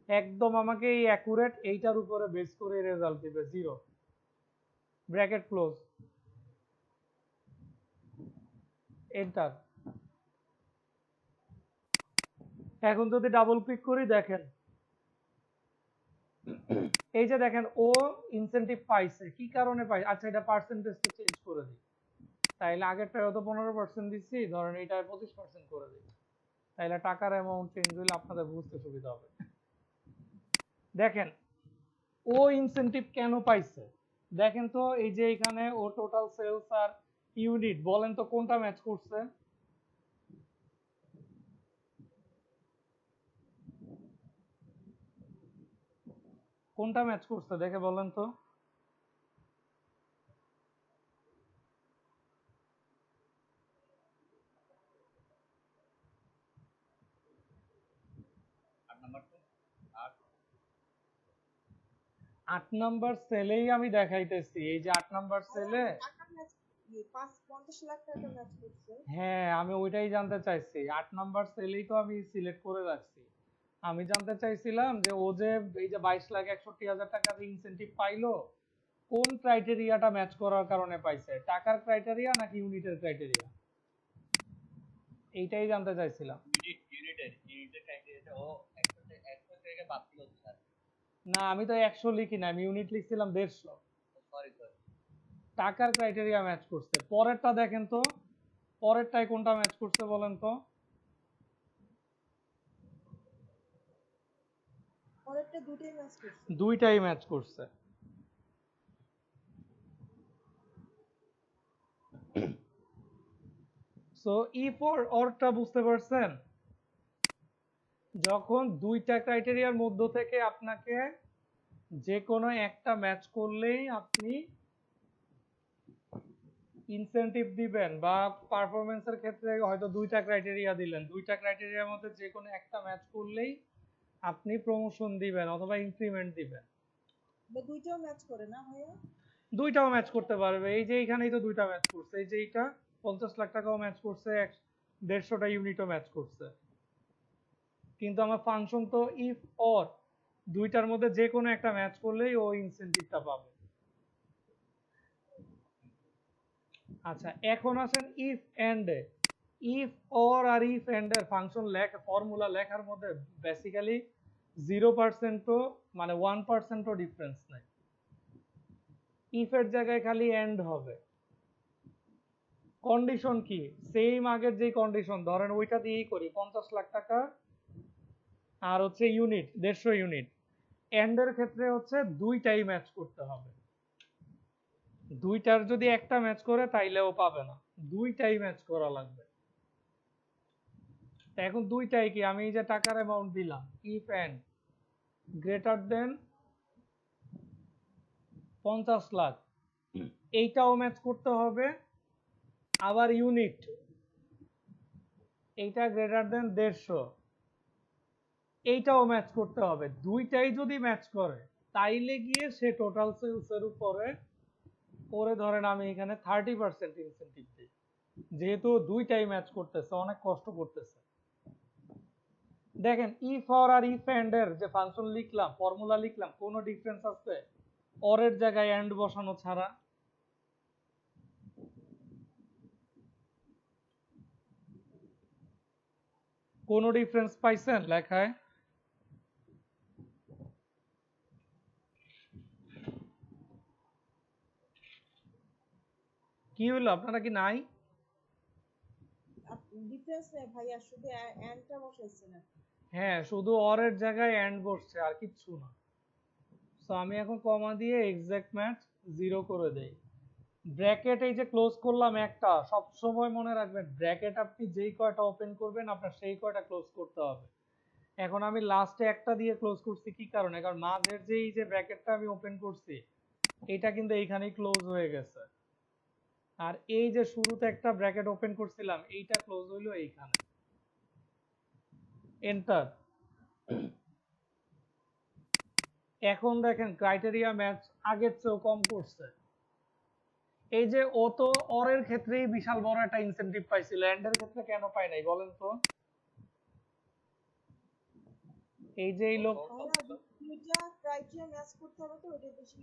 একদম আমাকে এই অ্যাকুরেট এইটার উপরে বেস করে রেজাল্ট দিবে 0। Bracket close, enter. এখন যদি ডাবল ক্লিক করি, দেখেন এই যে দেখেন ও ইনসেনটিভ পাইছে, কি কারণে পাই? আচ্ছা, এটা পার্সেন্টেজটা চেঞ্জ করে দিই। তাইলে আগেরটা হয়তো 15% দিচ্ছি, ধরেন এটা 25% করে দিই, তাইলে টাকার অ্যামাউন্ট চেঞ্জ হইলে আপনাদের বুঝতে সুবিধা হবে। দেখেন ও ইনসেনটিভ কেন পাইছে, দেখেন তো এই যে এখানে ও টোটাল সেলস আর ইউনিট, বলেন তো কোনটা ম্যাচ করছে? কোনটা ম্যাচ করছে দেখে বলেন তো? আট নাম্বার তো আট 8 নাম্বার সেলেই আমি দেখাইতেছি, এই যে 8 নাম্বার সেলে। টাকা ম্যাচ, 50 লাখ টাকা ম্যাচ করছে। হ্যাঁ, আমি ওইটাই জানতে চাইছি, 8 নাম্বার সেলেই তো আমি সিলেক্ট করে রাখছি। আমি জানতে চাইছিলাম যে ও যে এই যে 22,61,000 টাকার ইনসেনটিভ পাইলো, কোন ক্রাইটেরিয়াটা ম্যাচ করার কারণে পাইছে, টাকার ক্রাইটেরিয়া নাকি ইউনিটের ক্রাইটেরিয়া? এইটাই জানতে চাইছিলাম। ইউনিটের ইউনিটের ক্রাইটেরিয়াটা ও 100 থেকে বাদ দিল স্যার। না, আমি তো 100 লিখি না, আমি ইউনিট লিখছিলাম 150। Sorry sorry. টাকার ক্রাইটেরিয়া ম্যাচ করছে। পরেরটা দেখেন তো, পরেরটাই কোনটা ম্যাচ করছে বলেন তো? পরেরটা দুটোই ম্যাচ করছে। দুইটাই ম্যাচ করছে। সো ই ফর অরটা বুঝতে পারছেন? যখন দুইটা ক্রাইটেরিয়ার মধ্য থেকে আপনাকে যে কোনো একটা ম্যাচ করলেই আপনি ইনসেনটিভ দিবেন, বা পারফরমেন্সের ক্ষেত্রে হয়তো দুইটা ক্রাইটেরিয়া দিলেন, দুইটা ক্রাইটেরিয়ার মধ্যে যে কোনো একটা ম্যাচ করলেই আপনি প্রমোশন দিবেন অথবা ইনক্রিমেন্ট দিবেন। বা দুইটাও ম্যাচ করে না ভাইয়া? দুইটাও ম্যাচ করতে পারবে। এই যে এইখানেই তো দুইটা ম্যাচ করছে, এই যে এইটা 50 লাখ টাকাও ম্যাচ করছে, 150টা ইউনিটও ম্যাচ করছে। কিন্তু আমার ফাংশন তো ইফ অর, দুইটার মধ্যে যে কোনো একটা ম্যাচ করলেই ও ইনসেনটিভটা পাবে। আচ্ছা, এখন আসেন ইফ এন্ড এ। ইফ অর আর ইফ এন্ড এর ফাংশন ফর্মুলা লেখার মধ্যে বেসিক্যালি 0%ও মানে 1%ও ডিফারেন্স নাই। ইফ এর জায়গায় খালি এন্ড হবে। কন্ডিশন কি? সেম আগের যে কন্ডিশন, ধরেন ওইটা দিয়েই করি, 50 লাখ টাকা আর হচ্ছে ইউনিট 150 ইউনিট। এন্ড এর ক্ষেত্রে হচ্ছে দুইটাই ম্যাচ করতে হবে। দুইটার যদি একটা ম্যাচ করে তাইলেও পাবে না, দুইটাই ম্যাচ করা লাগবে। তা এখন দুইটাই কি, আমি এই যে টাকার অ্যামাউন্ট দিলাম, if and greater than 50 lakh, এইটাও ম্যাচ করতে হবে। আবার ইউনিট, এইটা গ্রেটার দেন 150, এইটাও ম্যাচ করতে হবে। দুইটাই যদি ম্যাচ করে তাইলে গিয়ে সে টোটাল সেলসের উপরে করে, ধরেন আমি এখানে 30% ইনসেন্টিভ দিই, যেহেতু দুইটাই ম্যাচ করতেছে, অনেক কষ্ট করতেছে। দেখেন ইফ অর আর ইফ এন্ড এর যে ফাংশন লিখলাম, ফর্মুলা লিখলাম, কোনো ডিফারেন্স আছে অরের জায়গায় এন্ড বসানো ছাড়া? কোনো ডিফারেন্স পাইছেন লেখায়? কি হইলো, আপনারা কি নাই? ডিফারেন্স নেই ভাইয়া, শুধু এন্ডটা বসাইছেন না। হ্যাঁ, শুধু অরের জায়গায় এন্ড বসছে, আর কিচ্ছু না। সো আমি এখন কমা দিয়ে এক্সাক্ট ম্যাচ 0 করে দেই। ব্র্যাকেট এই যে ক্লোজ করলাম একটা, সব সময় মনে রাখবেন ব্র্যাকেট আপনি যেই কয়টা ওপেন করবেন আপনার সেই কয়টা ক্লোজ করতে হবে। এখন আমি লাস্টে একটা দিয়ে ক্লোজ করছি, কি কারণে? কারণ মাঝের যে এই যে ব্র্যাকেটটা আমি ওপেন করছি এটা কিন্তু এইখানেই ক্লোজ হয়ে গেছে, আর এই যে শুরুতে একটা ব্র্যাকেট ওপেন করছিলাম এইটা ক্লোজ হইলো এইখানে। এন্টার। এখন দেখেন ক্রাইটেরিয়া ম্যাচ আগের চেয়েও কম করছে। এই যে ও তো অরের ক্ষেত্রেই বিশাল বড় একটা ইনসেনটিভ পাইছিল, এন্ডের ক্ষেত্রে কেন পায় নাই বলেন তো? এই যে এই লোক, ভাইয়া দুইটা ক্রাইটেরিয়া ম্যাচ করতে হবে, তো ওটা বেশি।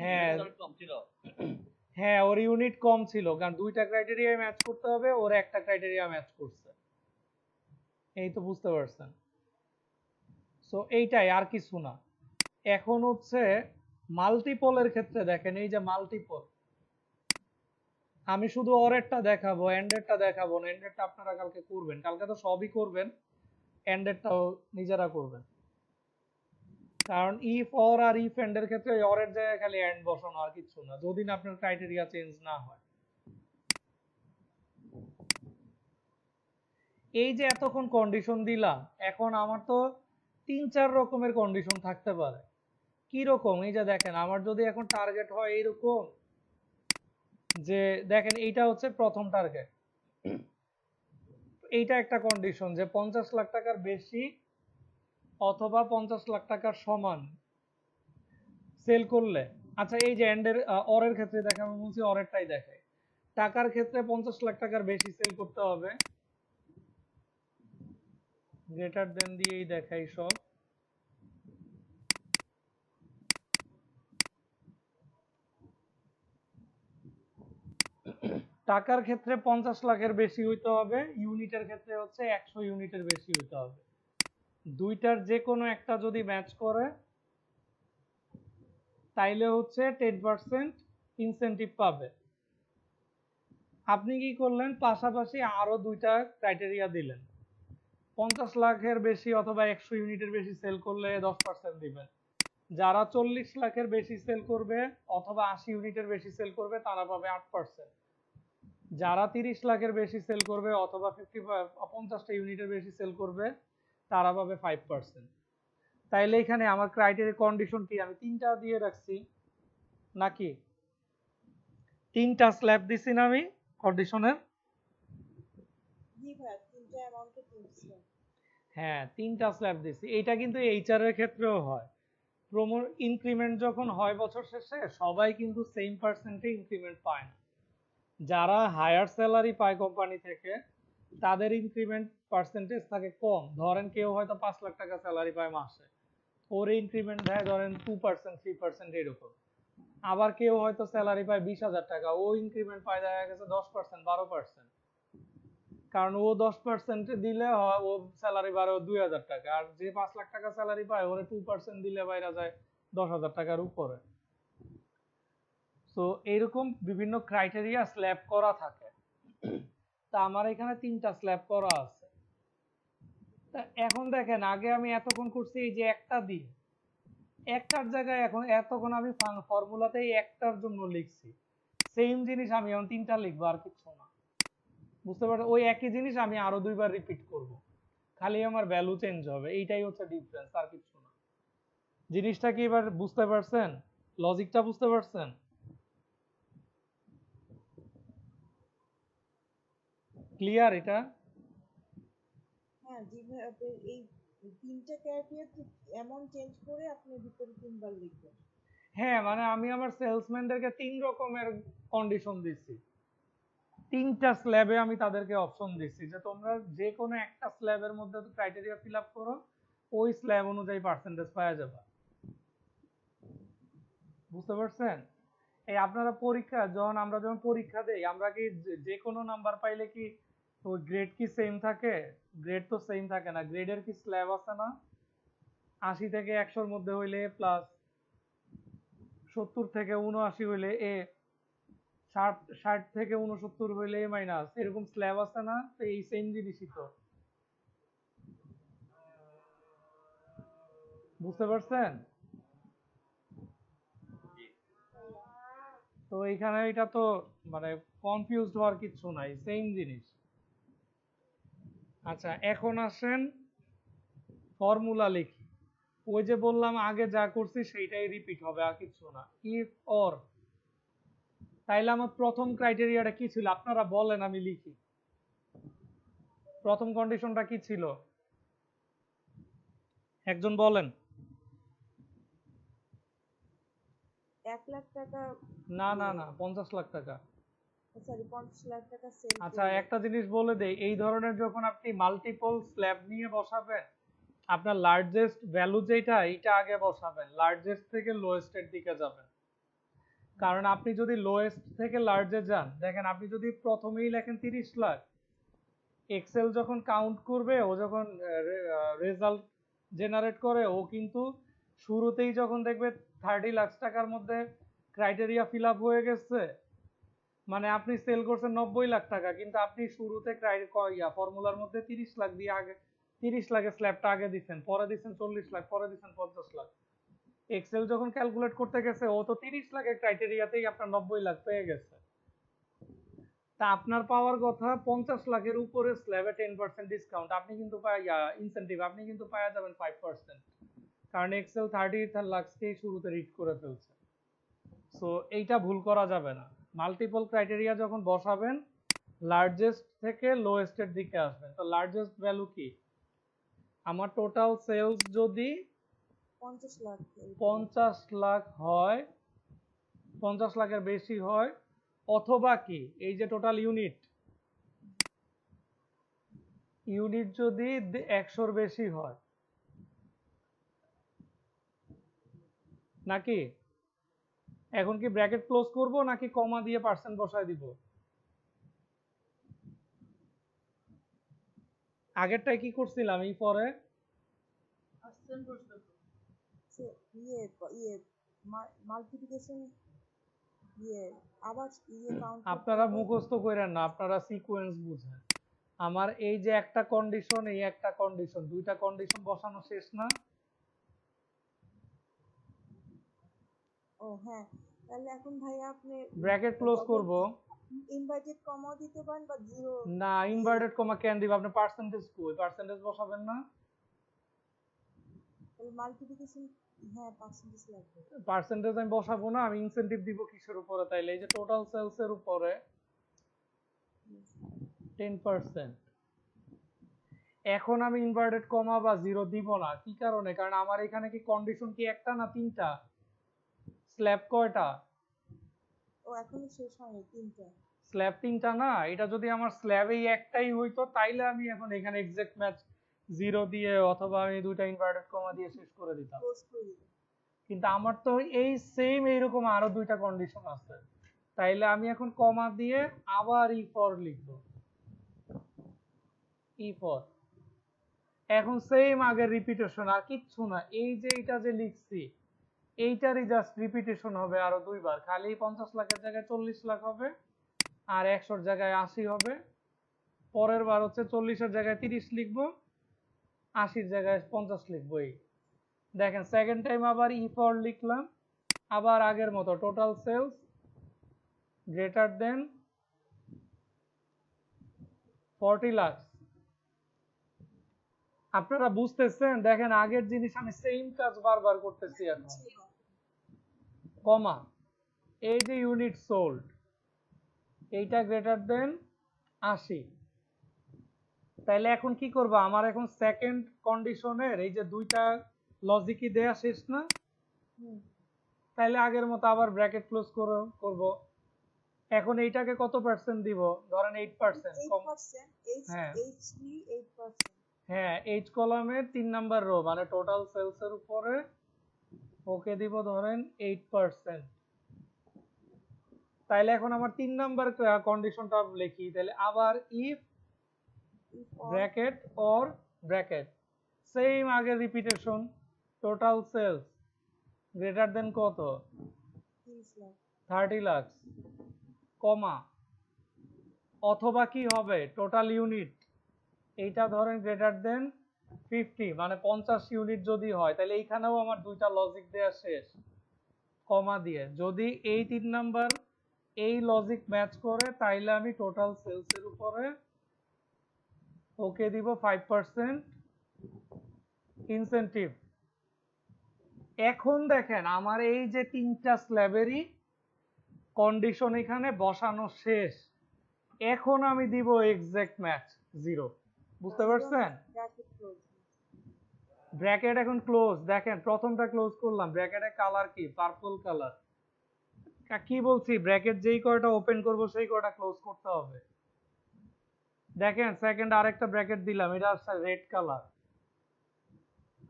হ্যাঁ ইউনিট কম ছিল। হ্যাঁ, ওর ইউনিট কম ছিল, কারণ দুইটা ক্রাইটেরিয়া ম্যাচ করতে হবে, ওর একটা ক্রাইটেরিয়া ম্যাচ করছে। এই তো বুঝতে পারছেন? সো এইটাই, আর কিছু না। এখন হচ্ছে মাল্টিপলের ক্ষেত্রে দেখেন, এই যে মাল্টিপল, আমি শুধু অরেরটা দেখাবো, এন্ডেরটা দেখাবো না। এন্ডেরটা আপনারা কালকে করবেন, কালকে তো সবই করবেন, এন্ডেরটাও নিজেরা করবেন। কারণ ইফ অর আর ইফ এন্ড এর ক্ষেত্রে অরের জায়গায় খালি এন্ড বসানো, আর কিছু না, যদি না আপনার ক্রাইটেরিয়া চেঞ্জ না হয়। এই যে এতক্ষণ কন্ডিশন দিলাম, এখন আমার তো 3-4 রকমের কন্ডিশন থাকতে পারে। কি রকম? এই যে দেখেন, আমার যদি এখন টার্গেট হয় এইরকম, যে দেখেন এইটা হচ্ছে প্রথম টার্গেট, এইটা একটা কন্ডিশন যে 50 লাখ টাকার বেশি অথবা 50 লাখ টাকার সমান সেল করলে। আচ্ছা, এই যে এন্ডের অরের ক্ষেত্রে দেখে, আমি বলছি অরেরটাই দেখে। টাকার ক্ষেত্রে 50 লাখ টাকার বেশি সেল করতে হবে, গ্রেটার দেন দিয়েই দেখাই সব। টাকার ক্ষেত্রে 50 লাখের বেশি হইতে হবে, ইউনিটের ক্ষেত্রে হচ্ছে 100 ইউনিটের বেশি হইতে হবে। দুইটার যে কোনো একটা যদি ম্যাচ করে তাইলে হচ্ছে 10% ইনসেনটিভ পাবে। আপনি কি করলেন, পাশাপাশি আরো দুইটা ক্রাইটেরিয়া দিলেন। 50 লাখের বেশি অথবা 100 ইউনিটের বেশি সেল করলে 10% দিবেন। যারা 40 লাখের বেশি সেল করবে অথবা 80 ইউনিটের বেশি সেল করবে তারা পাবে 8%। যারা 30 লাখের বেশি সেল করবে অথবা 50টা ইউনিটের বেশি সেল করবে তারা পাবে 5%। তাইলে এখানে আমার ক্রাইটেরিয়া কন্ডিশন কি, আমি তিনটা দিয়ে রাখছি নাকি? তিনটা স্ল্যাব দিছি না আমি কন্ডিশনের? জি ভাইয়া, তিনটা অ্যামাউন্টে তুলছিলাম। হ্যাঁ, তিনটা স্ল্যাব দিছি। এটা কিন্তু এইচআর এর ক্ষেত্রেও হয়। ইনক্রিমেন্ট যখন হয় বছর শেষে, সবাই কিন্তু সেম পার্সেন্টে ইনক্রিমেন্ট পায় না। যারা হায়ার স্যালারি পায় কোম্পানি থেকে তাদের ইনক্রিমেন্ট পার্সেন্টেজ থাকে কম। ধরেন কেউ হয়তো 5 লাখ টাকা স্যালারি পায় মাসে, ওর ইনক্রিমেন্ট দেয় ধরেন 2%, 3% এরকম। আবার কেউ হয়তো স্যালারি পায় 20,000 টাকা, ও ইনক্রিমেন্ট পায় দেখা গেছে 10%, 12%। কারণ ও 10% দিলে ও স্যালারি বাড়ে 2,000 টাকা, আর যে 5 লাখ টাকা স্যালারি পায় ওরে 2% দিলে বাইরা যায় 10,000 টাকার উপরে। তো এইরকম বিভিন্ন ক্রাইটেরিয়া স্ল্যাব করা থাকে। তা আমার এখানে তিনটা স্ল্যাব করা আছে। তা এখন দেখেন, আগে আমি এতক্ষণ করছি এই যে একটা দিয়ে, একটার জায়গায় এখন এতক্ষণ আমি ফর্মুলাতেই একটার জন্য লিখছি। সেম জিনিস আমি এখন তিনটা লিখবো, আর কিছু না। বুঝতে পারছেন? ওই একই জিনিস আমি আরো দুইবার রিপিট করব, খালি আমার ভ্যালু চেঞ্জ হবে। এইটাই হচ্ছে ডিফারেন্স, আর কিছু না। জিনিসটা কি এবার বুঝতে পারছেন? লজিকটা বুঝতে পারছেন? ক্লিয়ার এটা? হ্যাঁ জি ভাইয়া, আপনি এই তিনটা ক্রাইটেরিয়া অ্যামাউন্ট চেঞ্জ করে আপনি ভিতরে তিনবার লিখবেন। হ্যাঁ, মানে আমি আমার সেলসম্যানদেরকে 3 রকমের কন্ডিশন দিচ্ছি। তিনটা স্ল্যাবে আমি তাদেরকে অপশন দিচ্ছি যে তোমরা যে কোনো একটা স্ল্যাবের মধ্যে ক্রাইটেরিয়া ফিল আপ করো, ওই স্ল্যাব অনুযায়ী পার্সেন্টেজ পাওয়া যাবে। বুঝতে পারছেন? এই আপনারা পরীক্ষা যখন আমরা যখন পরীক্ষা দেই, আমরা কি যে কোনো নাম্বার পাইলে কি ওই গ্রেড কি সেম থাকে? গ্রেড তো সেম থাকে না। গ্রেডের কি স্ল্যাব আছে না? 80 থেকে 100-র মধ্যে হইলে এ প্লাস, 70 থেকে 79 হইলে এ, 60 থেকে 69 হইলে এ মাইনাস, এরকম স্ল্যাব আছে না? তো এই সেম জিনিসই তো। বুঝতে পারছেন? তো এইখানে এটা তো মানে কনফিউজড হওয়ার কিছু নাই, সেম জিনিস। আচ্ছা, এখন আসেন ফর্মুলা লিখি। ওই যে বললাম আগে যা করছি সেইটাই রিপিট হবে, আর কিছু না। ইফ অর, তাইলে আমার প্রথম ক্রাইটেরিয়াটা কি ছিল আপনারা বলেন, আমি লিখি। প্রথম কন্ডিশনটা কি ছিল একজন বলেন। 1 লাখ টাকা, না না না, 50 লাখ টাকা। সরি 50 লাখ টাকা সেল আচ্ছা, করলে। একটা জিনিস বলে দেই, এই ধরনের যখন আপনি মাল্টিপল স্ল্যাব নিয়ে বসাবেন, আপনার লার্জেস্ট ভ্যালু যেটা এটা আগে বসাবেন, লার্জেস্ট থেকে লোয়েস্টের দিকে যাবেন। কারণ আপনি যদি লোয়েস্ট থেকে লার্জে যান, দেখেন আপনি যদি প্রথমেই লেখেন 30 লাখ, এক্সেল যখন কাউন্ট করবে, ও যখন রেজাল্ট জেনারেট করে, ও কিন্তু শুরুতেই যখন দেখবে 30 লাখ টাকার মধ্যে ক্রাইটেরিয়া ফিল আপ হয়ে গেছে, মানে আপনি সেল করছেন 90 লাখ টাকা, কিন্তু আপনি শুরুতে ফর্মুলার মধ্যে 30 লাখ দিয়ে আগে 30 লাখের স্ল্যাবটা আগে দিচ্ছেন, পরে দিচ্ছেন 40 লাখ, পরে দিচ্ছেন 50 লাখ। এক্সেল যখন ক্যালকুলেট করতে গেছে, ও তো 30 লাখের ক্রাইটেরিয়াতেই আপনার 90 লাখ পেয়ে গেছে। তা আপনার পাওয়ার কথা 50 লাখের উপরে স্ল্যাবে 10% ডিসকাউন্ট, আপনি কিন্তু ইনসেন্টিভ আপনি কিন্তু পাওয়া যাবেন 5%। কারণ এক্সেল 30 লাখকেই শুরুতে রিড করে ফেলছে। সো এইটা ভুল করা যাবে না। মাল্টিপল ক্রাইটেরিয়া যখন বসাবেন, লার্জেস্ট থেকে লোয়েস্টের দিকে আসবেন। তো লার্জেস্ট ভ্যালু কি? আমার টোটাল সেলস যদি 50 লাখ। 50 লাখ হয়, 50 লাখের বেশি হয়, অথবা কি এই যে টোটাল ইউনিট, ইউনিট যদি 100-র বেশি হয়, নাকি? এখন কি ব্র্যাকেট ক্লোজ করব নাকি কমা দিয়ে পার্সেন্ট বসায় দিব? আগেরটাই কি করছিলাম, এই পরে সে ইয়ে মাল্টিপ্লিকেশন ইয়ে আবার কাউন্ট করতে আপনারা হবে। মুখস্থ করেন না, আপনারা সিকোয়েন্স বুঝেন। আমার এই যে একটা কন্ডিশন, এই একটা কন্ডিশন, দুইটা কন্ডিশন বসানো শেষ না? ও হ্যাঁ, তাহলে এখন ভাইয়া আপনি ব্র্যাকেট ক্লোজ করব। ইনভার্টেড কমাও দিতে পারেন বা জিরো না, ইনভার্টেড কমা কেন দিব? আপনি পার্সেন্টেজ কই? পার্সেন্টেজ বসাবেন না? মাল্টিপ্লিকেশন, হ্যাঁ পার্সেন্টেজ লাগবে। পার্সেন্টেজ আমি বসাবো না, আমি ইনসেনটিভ দিব কিসের উপরে তাইলে? এই যে টোটাল সেলস এর উপরে 10%। এখন আমি ইনভার্টেড কমা বা জিরো দিব না, কি কারণে? কারণ আমার এখানে কি কন্ডিশন কি একটা না তিনটা? স্ল্যাব কয়টা? ও এখনো শেষ হয়নি, তিনটা। স্ল্যাব তিনটা না? এটা যদি আমার স্ল্যাবেই একটাই হইতো তাইলে আমি এখন এখানে এক্সাক্ট ম্যাচ জিরো দিয়ে অথবা আমি দুইটা ইনভার্টেড কমা দিয়ে শেষ করে দিতাম। ক্লোজ করে দিবেন। কিন্তু আমার তো এই সেম এইরকম আরো দুইটা কন্ডিশন আছে, তাইলে আমি এখন কমা দিয়ে আবার ই ফর লিখবো। ই ফর এখন সেম আগের রিপিটেশন, আর কিচ্ছু না। এই যে এটা যে লিখছি এইটারই জাস্ট রিপিটেশন হবে আরো দুইবার, খালি 50 লাখের জায়গায় 40 লাখ হবে, আর 100 জায়গায় 80 হবে। পরের বার হচ্ছে 40-এর জায়গায় 30 লিখবো, 80-র জায়গায় 50 লিখবো। এই দেখেন সেকেন্ড টাইম আবার ই ফর লিখলাম, আবার আগের মতো total sales greater than 40 lakh. আপনারা বুঝতেছেন? দেখেন আগের জিনিস আমি সেম কাজ বারবার করতেছি। এখন কমা, এই যে ইউনিট সোল্ড এইটা গ্রেটার দেন 80। তাইলে এখন কি করব? আমার এখন সেকেন্ড কন্ডিশনের এই যে দুইটা লজিকই দেয়া শেষ না? তাইলে আগের মতো আবার ব্র্যাকেট ক্লোজ করব। এখন এইটাকে কত পার্সেন্ট দিব? ধরেন 8%। 8%, হ্যাঁ H3 8%। হ্যাঁ, এইচ কলামের 3 নাম্বার রো মানে টোটাল সেলস এর উপরে ওকে দিব ধরেন 8%। তাইলে এখন আমার 3 নাম্বার কন্ডিশনটা লিখি, তাহলে আবার if bracket or bracket same আগের repetition, total sales greater than কত? 30 লাখ, কমা, অথবা কি হবে? টোটাল ইউনিট এইটা ধরেন গ্রেটার দেন 50 মানে 50 ইউনিট যদি হয়, তাহলে এইখানেও আমার দুইটা লজিক দেয়া শেষ, কমা দিয়ে। যদি এই 3 নাম্বার এই লজিক ম্যাচ করে তাইলে আমি টোটাল সেলস এর উপরে ওকে দিব 5% ইনসেনটিভ। এখন দেখেন আমার এই যে তিনটা স্ল্যাবেরই কন্ডিশন এখানে বসানো শেষ, এখন আমি দিব এক্সাক্ট ম্যাচ জিরো। বুঝতে পারছেন? ব্র্যাকেট এখন ক্লোজ। দেখেন প্রথমটা ক্লোজ করলাম, ব্র্যাকেটের কালার কি? Purple colour. কি বলছি? ব্র্যাকেট যেই কয়টা ওপেন করব সেই কয়টা ক্লোজ করতে হবে। দেখেন সেকেন্ড আরেকটা ব্র্যাকেট দিলাম, এটা আসছে রেড কালার।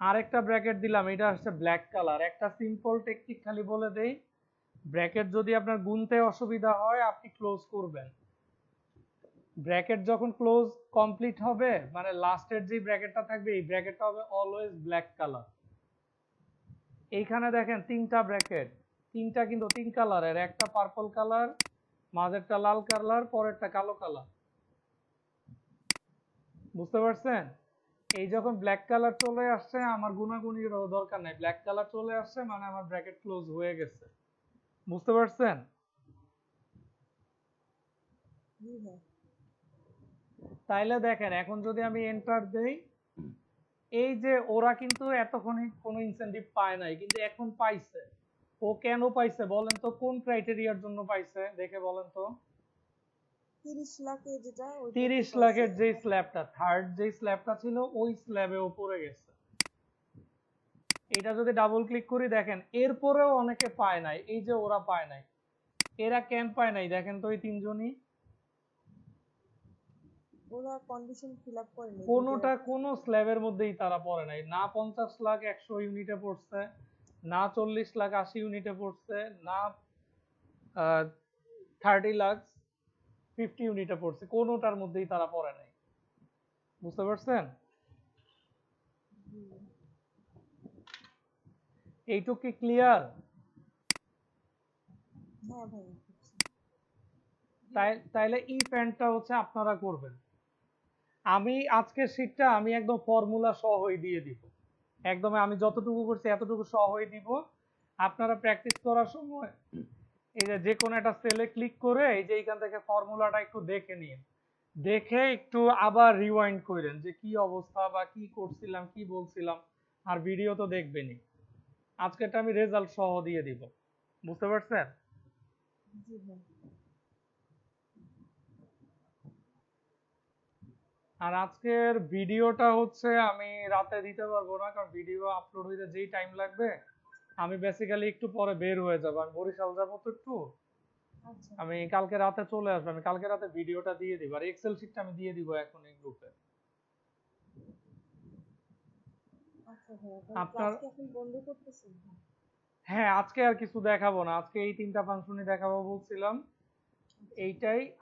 আরেকটা ব্র্যাকেট দিলাম, এটা আসছে ব্ল্যাক কালার। একটা সিম্পল টেকনিক খালি বলে দেই, ব্র্যাকেট যদি আপনার গুনতে অসুবিধা হয় আপনি ক্লোজ করবেন। ব্র্যাকেট যখন ক্লোজ কমপ্লিট হবে মানে লাস্টের যে ব্র্যাকেটটা থাকবে এই ব্র্যাকেটটা হবে অলওয়েজ ব্ল্যাক কালার। এইখানে দেখেন তিনটা ব্র্যাকেট, তিনটা কিন্তু তিন কালারের, একটা পার্পল কালার, মাঝেরটা লাল কালার, পরেরটা কালো কালার। বুঝতে পারছেন? এই যখন ব্ল্যাক কালার চলে আসছে আমার গুনাগুনির দরকার নাই, ব্ল্যাক কালার চলে আসছে মানে আমার ব্র্যাকেট ক্লোজ হয়ে গেছে। বুঝতে পারছেন? তাইলে দেখেন এখন যদি আমি এন্টার দেই, এই যে ওরা কিন্তু এতক্ষণই কোনো ইনসেনটিভ পায় নাই, কিন্তু এখন পাইছে। ও কেন পাইছে বলেন তো? কোন ক্রাইটেরিয়ার জন্য পাইছে দেখে বলেন তো? 30 লাখে যেটা 30 লাখের যে স্ল্যাবটা, থার্ড যে স্ল্যাবটা ছিল ওই স্ল্যাবে ও পড়ে গেছে। এটা যদি ডাবল ক্লিক করি দেখেন এরপরেও অনেকে পায় নাই, এই যে ওরা পায় নাই। এরা কেন পায় নাই দেখেন তো? ওই তিনজনই ওরা কন্ডিশন ফিলআপ করেনি, কোনোটা কোনো স্ল্যাবের মধ্যেই তারা পড়ে নাই। না 50 লাখ 100 ইউনিটে পড়ছে, না 40 লাখ 80 ইউনিটে পড়ছে, না 30 লাখ 50 ইউনিটে পড়ছে, কোনোটার মধ্যেই তারা পড়ে নাই। বুঝতে পারছেন? এইটুকু কি ক্লিয়ার? হ্যাঁ ভাইয়া বুঝছি। তাইলে এই ফ্যানটা হচ্ছে আপনারা করবেন। আমি আজকের শীটটা আমি একদম ফর্মুলা সহই দিয়ে দিব। একদম আমি যতটুকু করছি এতটুকু সহই দিব। আপনারা প্র্যাকটিস করার সময় এই যে কোনো একটা সেলে ক্লিক করে এই যে এইখান থেকে ফর্মুলাটা একটু দেখে নিন, দেখে একটু আবার রিওয়াইন্ড করেন যে কি অবস্থা বা কি করছিলাম কি বলছিলাম। আর ভিডিও তো দেখবেনই। আজকেরটা আমি রেজাল্ট সহ দিয়ে দিব। বুঝতে পারছেন? জি ভাই। আর আজকের ভিডিওটা হচ্ছে আমি রাতে দিতে পারবো না, কারণ ভিডিও আপলোড হইতে যেই টাইম লাগবে, আমি বেসিক্যালি একটু পরে বের হয়ে যাবো, আমি বরিশাল যাবো তো একটু। আচ্ছা আমি কালকে রাতে চলে আসবো, আমি কালকে রাতে ভিডিওটা দিয়ে দিব, আর এক্সেল শিটটা আমি দিয়ে দিব এখন এই গ্রুপে। আচ্ছা ভাইয়া, তাহলে আপনার, ক্লাস কি এখন বন্ধ করতেছেন? হ্যাঁ আজকে আর কিছু দেখাবো না, আজকে এই তিনটা ফাংশনই দেখাবো বলছিলাম, আচ্ছা। এইটাই।